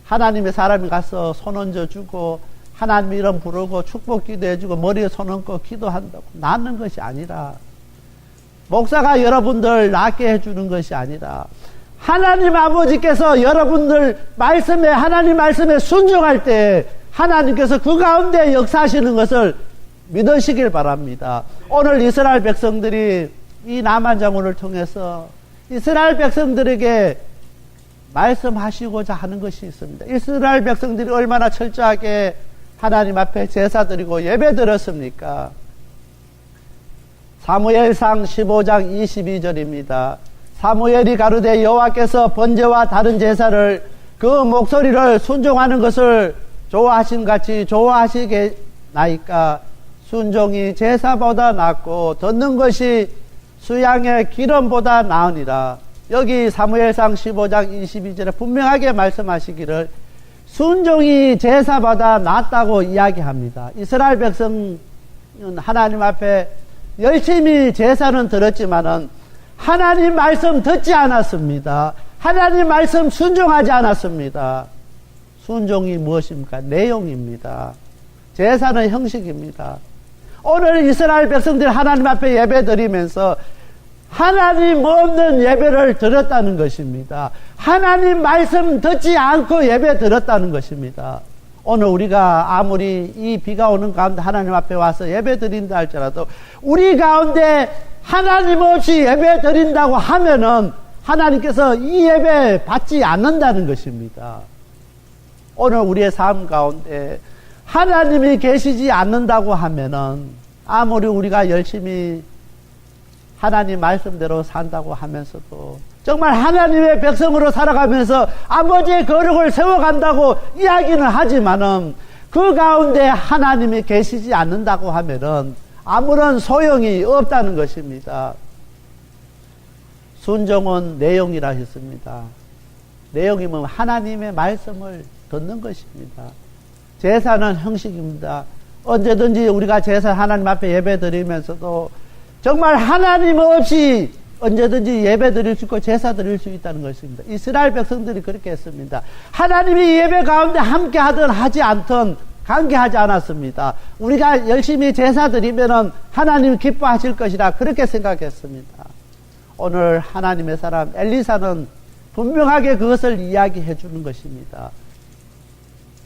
하나님의 사람이 가서 손 얹어주고 하나님 이름 부르고 축복 기도해주고 머리에 손 얹고 기도한다고 낫는 것이 아니라, 목사가 여러분들 낫게 해주는 것이 아니라, 하나님 아버지께서 여러분들 말씀에, 하나님 말씀에 순종할 때 하나님께서 그 가운데 역사하시는 것을 믿으시길 바랍니다. 오늘 이스라엘 백성들이 이 나만 장군을 통해서 이스라엘 백성들에게 말씀하시고자 하는 것이 있습니다. 이스라엘 백성들이 얼마나 철저하게 하나님 앞에 제사 드리고 예배 드렸습니까? 사무엘상 15장 22절입니다. 사무엘이 가르되 여호와께서 번제와 다른 제사를 그 목소리를 순종하는 것을 좋아하신 같이 좋아하시겠나이까. 순종이 제사보다 낫고 듣는 것이 수양의 기름보다 나으니라. 여기 사무엘상 15장 22절에 분명하게 말씀하시기를 순종이 제사보다 낫다고 이야기합니다. 이스라엘 백성은 하나님 앞에 열심히 제사는 드렸지만은 하나님 말씀 듣지 않았습니다. 하나님 말씀 순종하지 않았습니다. 순종이 무엇입니까? 내용입니다. 제사는 형식입니다. 오늘 이스라엘 백성들 하나님 앞에 예배 드리면서 하나님 없는 예배를 드렸다는 것입니다. 하나님 말씀 듣지 않고 예배 드렸다는 것입니다. 오늘 우리가 아무리 이 비가 오는 가운데 하나님 앞에 와서 예배 드린다 할지라도 우리 가운데 하나님 없이 예배 드린다고 하면은 하나님께서 이 예배 받지 않는다는 것입니다. 오늘 우리의 삶 가운데 하나님이 계시지 않는다고 하면은 아무리 우리가 열심히 하나님 말씀대로 산다고 하면서도 정말 하나님의 백성으로 살아가면서 아버지의 거룩을 세워간다고 이야기는 하지만은 그 가운데 하나님이 계시지 않는다고 하면은 아무런 소용이 없다는 것입니다. 순종은 내용이라 했습니다. 내용이면 하나님의 말씀을 듣는 것입니다. 제사는 형식입니다. 언제든지 우리가 제사 하나님 앞에 예배 드리면서도 정말 하나님 없이 언제든지 예배 드릴 수 있고 제사 드릴 수 있다는 것입니다. 이스라엘 백성들이 그렇게 했습니다. 하나님이 예배 가운데 함께 하든 하지 않든 관계하지 않았습니다. 우리가 열심히 제사 드리면은 하나님 기뻐하실 것이라 그렇게 생각했습니다. 오늘 하나님의 사람 엘리사는 분명하게 그것을 이야기해 주는 것입니다.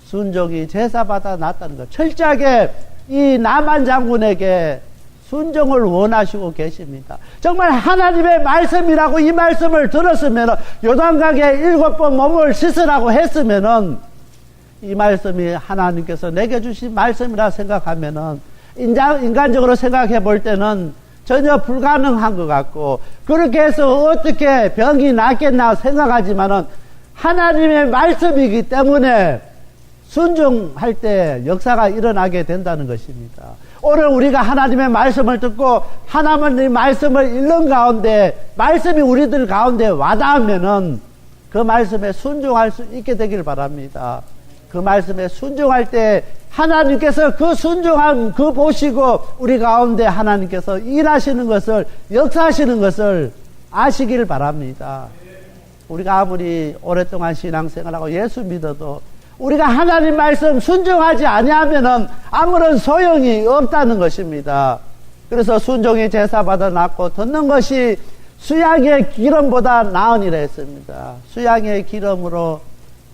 순종이 제사보다 낫다는 것. 철저하게 이 나만 장군에게 순종을 원하시고 계십니다. 정말 하나님의 말씀이라고 이 말씀을 들었으면 요단강에 7번 몸을 씻으라고 했으면은 이 말씀이 하나님께서 내게 주신 말씀이라 생각하면은 인간적으로 생각해 볼 때는 전혀 불가능한 것 같고 그렇게 해서 어떻게 병이 낫겠나 생각하지만은 하나님의 말씀이기 때문에 순종할 때 역사가 일어나게 된다는 것입니다. 오늘 우리가 하나님의 말씀을 듣고 하나님의 말씀을 읽는 가운데 말씀이 우리들 가운데 와닿으면은 그 말씀에 순종할 수 있게 되길 바랍니다. 그 말씀에 순종할 때 하나님께서 그 순종함 그 보시고 우리 가운데 하나님께서 일하시는 것을 역사하시는 것을 아시길 바랍니다. 우리가 아무리 오랫동안 신앙생활하고 예수 믿어도 우리가 하나님 말씀 순종하지 아니하면은 아무런 소용이 없다는 것입니다. 그래서 순종이 제사보다 낫고 듣는 것이 수양의 기름보다 나으니라 했습니다. 수양의 기름으로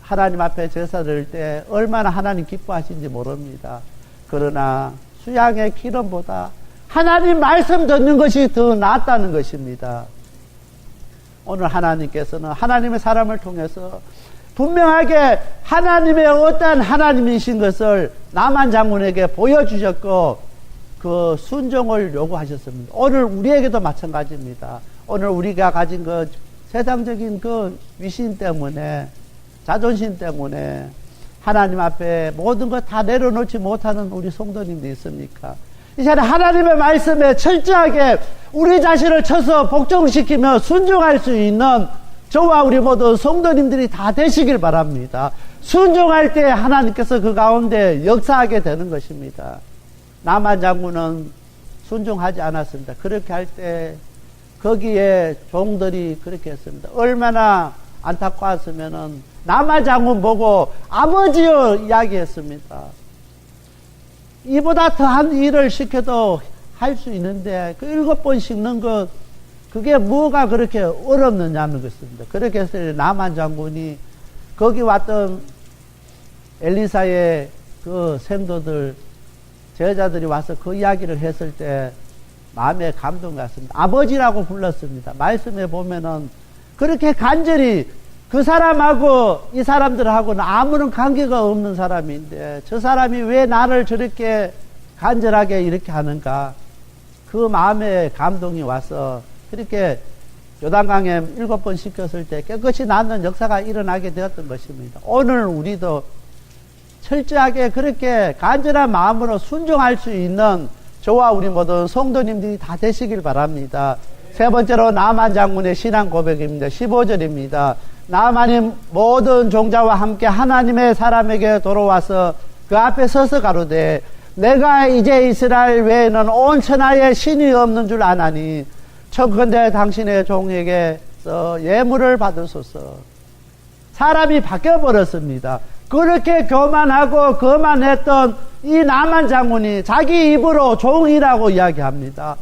하나님 앞에 제사 드릴 때 얼마나 하나님 기뻐하시는지 모릅니다. 그러나 수양의 기름보다 하나님 말씀 듣는 것이 더 낫다는 것입니다. 오늘 하나님께서는 하나님의 사람을 통해서 분명하게 하나님의 어떠한 하나님이신 것을 나만 장군에게 보여주셨고 그 순종을 요구하셨습니다. 오늘 우리에게도 마찬가지입니다. 오늘 우리가 가진 그 세상적인 그 위신 때문에 자존심 때문에 하나님 앞에 모든 것 다 내려놓지 못하는 우리 성도님도 있습니까? 이 시간에 하나님의 말씀에 철저하게 우리 자신을 쳐서 복종시키며 순종할 수 있는 저와 우리 모두 성도님들이 다 되시길 바랍니다. 순종할 때 하나님께서 그 가운데 역사하게 되는 것입니다. 나만 장군은 순종하지 않았습니다. 그렇게 할 때 거기에 종들이 그렇게 했습니다. 얼마나 안타까웠으면은 남한 장군 보고 아버지여 이야기했습니다. 이보다 더한 일을 시켜도 할 수 있는데 그 7번 씹는 것 그게 뭐가 그렇게 어렵느냐는 것입니다. 그렇게 해서 남한 장군이 거기 왔던 엘리사의 그 생도들 제자들이 와서 그 이야기를 했을 때 마음에 감동 같습니다. 아버지라고 불렀습니다. 말씀에 보면은 그렇게 간절히 그 사람하고 이 사람들하고는 아무런 관계가 없는 사람인데 저 사람이 왜 나를 저렇게 간절하게 이렇게 하는가, 그 마음에 감동이 와서 그렇게 요단강에 7번 씻겼을 때 깨끗이 낫는 역사가 일어나게 되었던 것입니다. 오늘 우리도 철저하게 그렇게 간절한 마음으로 순종할 수 있는 저와 우리 모든 성도님들이 다 되시길 바랍니다. 세 번째로 나만 장군의 신앙 고백입니다. 15절입니다. 나만이 모든 종자와 함께 하나님의 사람에게 돌아와서 그 앞에 서서 가로되 내가 이제 이스라엘 외에는 온 천하에 신이 없는 줄 아나니 청컨대 당신의 종에게서 예물을 받으소서. 사람이 바뀌어버렸습니다. 그렇게 교만하고 거만했던 이 나만 장군이 자기 입으로 종이라고 이야기합니다.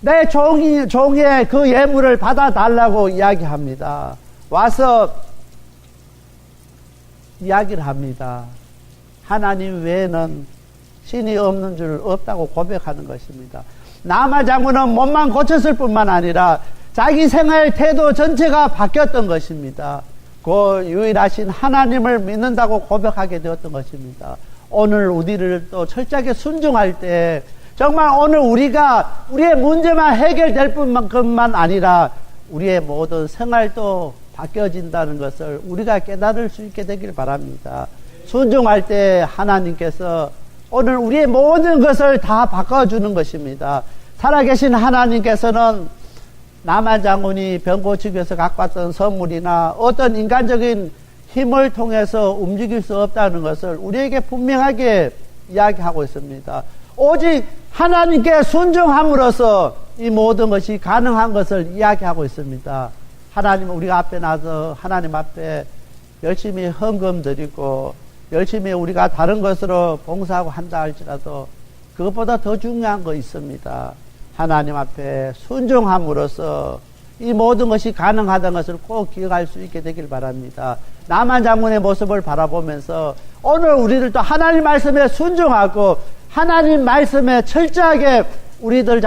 내 종의 그 예물을 받아달라고 이야기합니다. 와서 이야기를 합니다. 하나님 외에는 신이 없는 줄 없다고 고백하는 것입니다. 나만 장군은 몸만 고쳤을 뿐만 아니라 자기 생활 태도 전체가 바뀌었던 것입니다. 그 유일하신 하나님을 믿는다고 고백하게 되었던 것입니다. 오늘 우리를 또 철저하게 순종할 때 정말 오늘 우리가 우리의 문제만 해결될 뿐만 아니라 우리의 모든 생활도 바뀌어진다는 것을 우리가 깨달을 수 있게 되길 바랍니다. 순종할 때 하나님께서 오늘 우리의 모든 것을 다 바꿔주는 것입니다. 살아계신 하나님께서는 나만 장군이 병 고치기 위해서 갖고 왔던 선물이나 어떤 인간적인 힘을 통해서 움직일 수 없다는 것을 우리에게 분명하게 이야기하고 있습니다. 오직 하나님께 순종함으로써 이 모든 것이 가능한 것을 이야기하고 있습니다. 하나님 우리가 앞에 나서 하나님 앞에 열심히 헌금 드리고 열심히 우리가 다른 것으로 봉사하고 한다 할지라도 그것보다 더 중요한 거 있습니다. 하나님 앞에 순종함으로써 이 모든 것이 가능하다는 것을 꼭 기억할 수 있게 되길 바랍니다. 나만 장군의 모습을 바라보면서 오늘 우리들도 하나님 말씀에 순종하고 하나님 말씀에 철저하게 우리들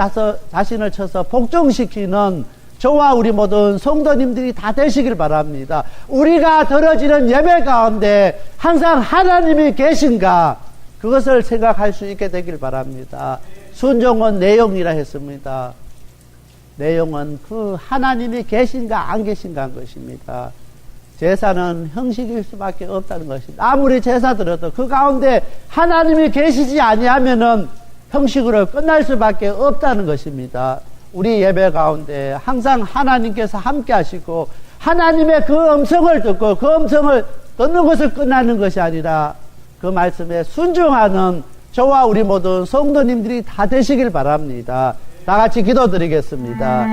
자신을 쳐서 복종시키는 저와 우리 모든 성도님들이 다 되시길 바랍니다. 우리가 드려지는 예배 가운데 항상 하나님이 계신가, 그것을 생각할 수 있게 되길 바랍니다. 순종은 내용이라 했습니다. 내용은 그 하나님이 계신가 안 계신가 한 것입니다. 제사는 형식일 수밖에 없다는 것입니다. 아무리 제사 드려도 그 가운데 하나님이 계시지 아니하면은 형식으로 끝날 수밖에 없다는 것입니다. 우리 예배 가운데 항상 하나님께서 함께 하시고 하나님의 그 음성을 듣고 그 음성을 듣는 것을 끝나는 것이 아니라 그 말씀에 순종하는 저와 우리 모든 성도님들이 다 되시길 바랍니다. 다 같이 기도드리겠습니다.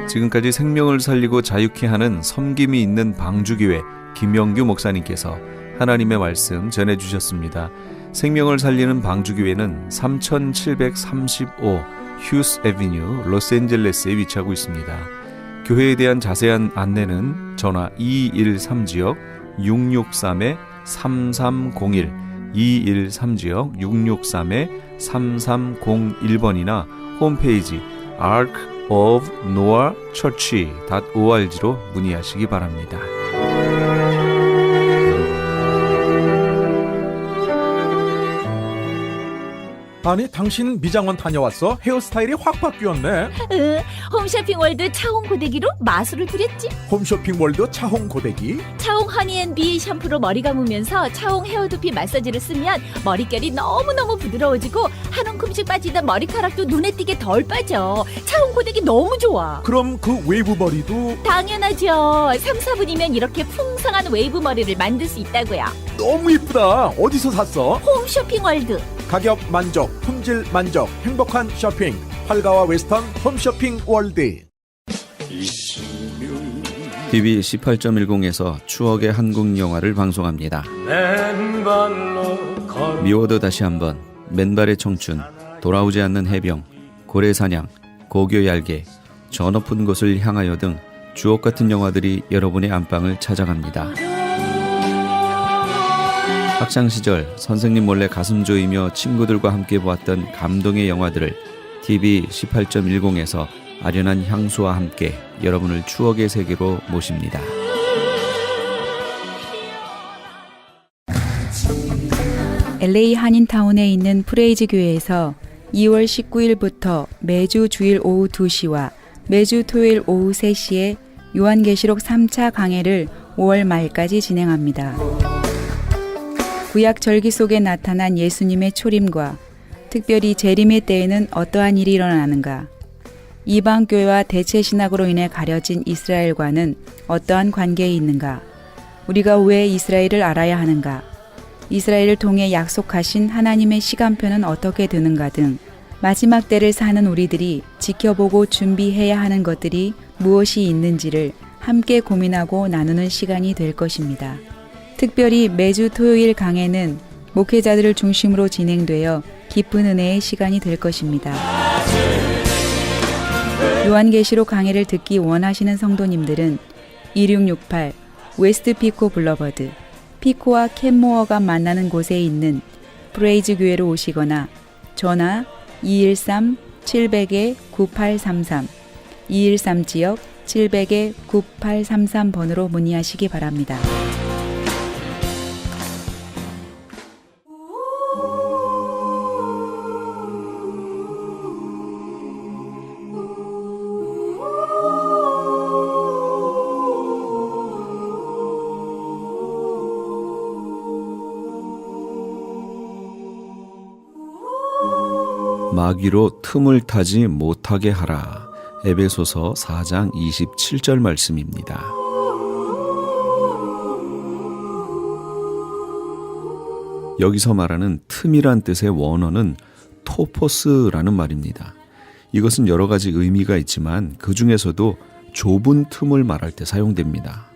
지금까지 생명을 살리고 자유케 하는 섬김이 있는 방주교회 김영규 목사님께서 하나님의 말씀 전해주셨습니다. 생명을 살리는 방주교회는 3735 휴스 애비뉴 로스앤젤레스에 위치하고 있습니다. 교회에 대한 자세한 안내는 전화 213지역 663-3301 213지역 663-3301번이나 홈페이지 arkofnoahchurch.org로 문의하시기 바랍니다. 아니 당신 미장원 다녀왔어? 헤어스타일이 확 바뀌었네. 홈쇼핑 월드 차홍 고데기로 마술을 부렸지. 홈쇼핑 월드 차홍 고데기. 차홍 허니앤비 샴푸로 머리 감으면서 차홍 헤어두피 마사지를 쓰면 머릿결이 너무너무 부드러워지고 한 움큼씩 빠지던 머리카락도 눈에 띄게 덜 빠져. 차홍 고데기 너무 좋아. 그럼 그 웨이브 머리도 당연하죠. 3, 4분이면 이렇게 풍성한 웨이브 머리를 만들 수 있다고요. 너무 이쁘다. 어디서 샀어? 홈쇼핑 월드. 가격 만족, 품질 만족, 행복한 쇼핑. 활가와 웨스턴 홈쇼핑 월드. TV 18.10에서 추억의 한국 영화를 방송합니다. 미워도 다시 한번, 맨발의 청춘, 돌아오지 않는 해병, 고래사냥, 고교 얄개, 저 높은 곳을 향하여 등 주옥같은 영화들이 여러분의 안방을 찾아갑니다. 학창시절 선생님 몰래 가슴 조이며 친구들과 함께 보았던 감동의 영화들을 TV 18.10에서 아련한 향수와 함께 여러분을 추억의 세계로 모십니다. LA 한인타운에 있는 프레이즈 교회에서 2월 19일부터 매주 주일 오후 2시와 매주 토요일 오후 3시에 요한계시록 3차 강해를 5월 말까지 진행합니다. 구약 절기 속에 나타난 예수님의 초림과 특별히 재림의 때에는 어떠한 일이 일어나는가? 이방교회와 대체신학으로 인해 가려진 이스라엘과는 어떠한 관계에 있는가? 우리가 왜 이스라엘을 알아야 하는가? 이스라엘을 통해 약속하신 하나님의 시간표는 어떻게 되는가 등 마지막 때를 사는 우리들이 지켜보고 준비해야 하는 것들이 무엇이 있는지를 함께 고민하고 나누는 시간이 될 것입니다. 특별히 매주 토요일 강해는 목회자들을 중심으로 진행되어 깊은 은혜의 시간이 될 것입니다. 요한계시록 강해를 듣기 원하시는 성도님들은 2668 웨스트 피코 블러버드, 피코와 캔모어가 만나는 곳에 있는 프레이즈 교회로 오시거나 전화 213-700-9833, 213지역 700-9833번으로 문의하시기 바랍니다. 마귀로 틈을 타지 못하게 하라. 에베소서 4장 27절 말씀입니다. 여기서 말하는 틈이란 뜻의 원어는 토포스라는 말입니다. 이것은 여러 가지 의미가 있지만 그 중에서도 좁은 틈을 말할 때 사용됩니다.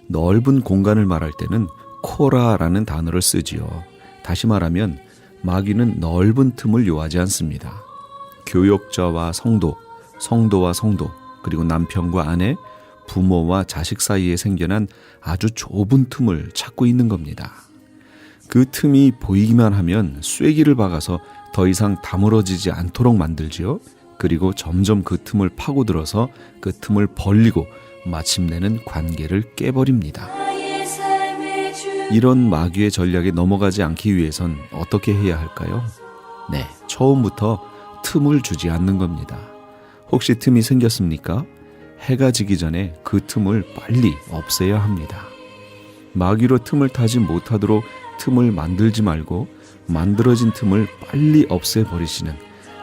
넓은 공간을 말할 때는 코라라는 단어를 쓰지요. 다시 말하면 마귀는 넓은 틈을 요하지 않습니다. 교역자와 성도, 성도와 성도, 그리고 남편과 아내, 부모와 자식 사이에 생겨난 아주 좁은 틈을 찾고 있는 겁니다. 그 틈이 보이기만 하면 쐐기를 박아서 더 이상 다물어지지 않도록 만들지요. 그리고 점점 그 틈을 파고들어서 그 틈을 벌리고 마침내는 관계를 깨버립니다. 이런 마귀의 전략에 넘어가지 않기 위해선 어떻게 해야 할까요? 네, 처음부터 틈을 주지 않는 겁니다. 혹시 틈이 생겼습니까? 해가 지기 전에 그 틈을 빨리 없애야 합니다. 마귀로 틈을 타지 못하도록 틈을 만들지 말고 만들어진 틈을 빨리 없애버리시는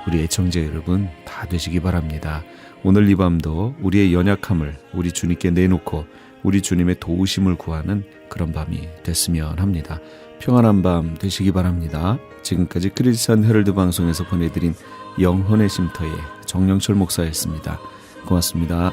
우리 애청자 여러분 다 되시기 바랍니다. 오늘 이 밤도 우리의 연약함을 우리 주님께 내놓고 우리 주님의 도우심을 구하는 그런 밤이 됐으면 합니다. 평안한 밤 되시기 바랍니다. 지금까지 크리스천 헤럴드 방송에서 보내드린 영혼의 쉼터의 정영철 목사였습니다. 고맙습니다.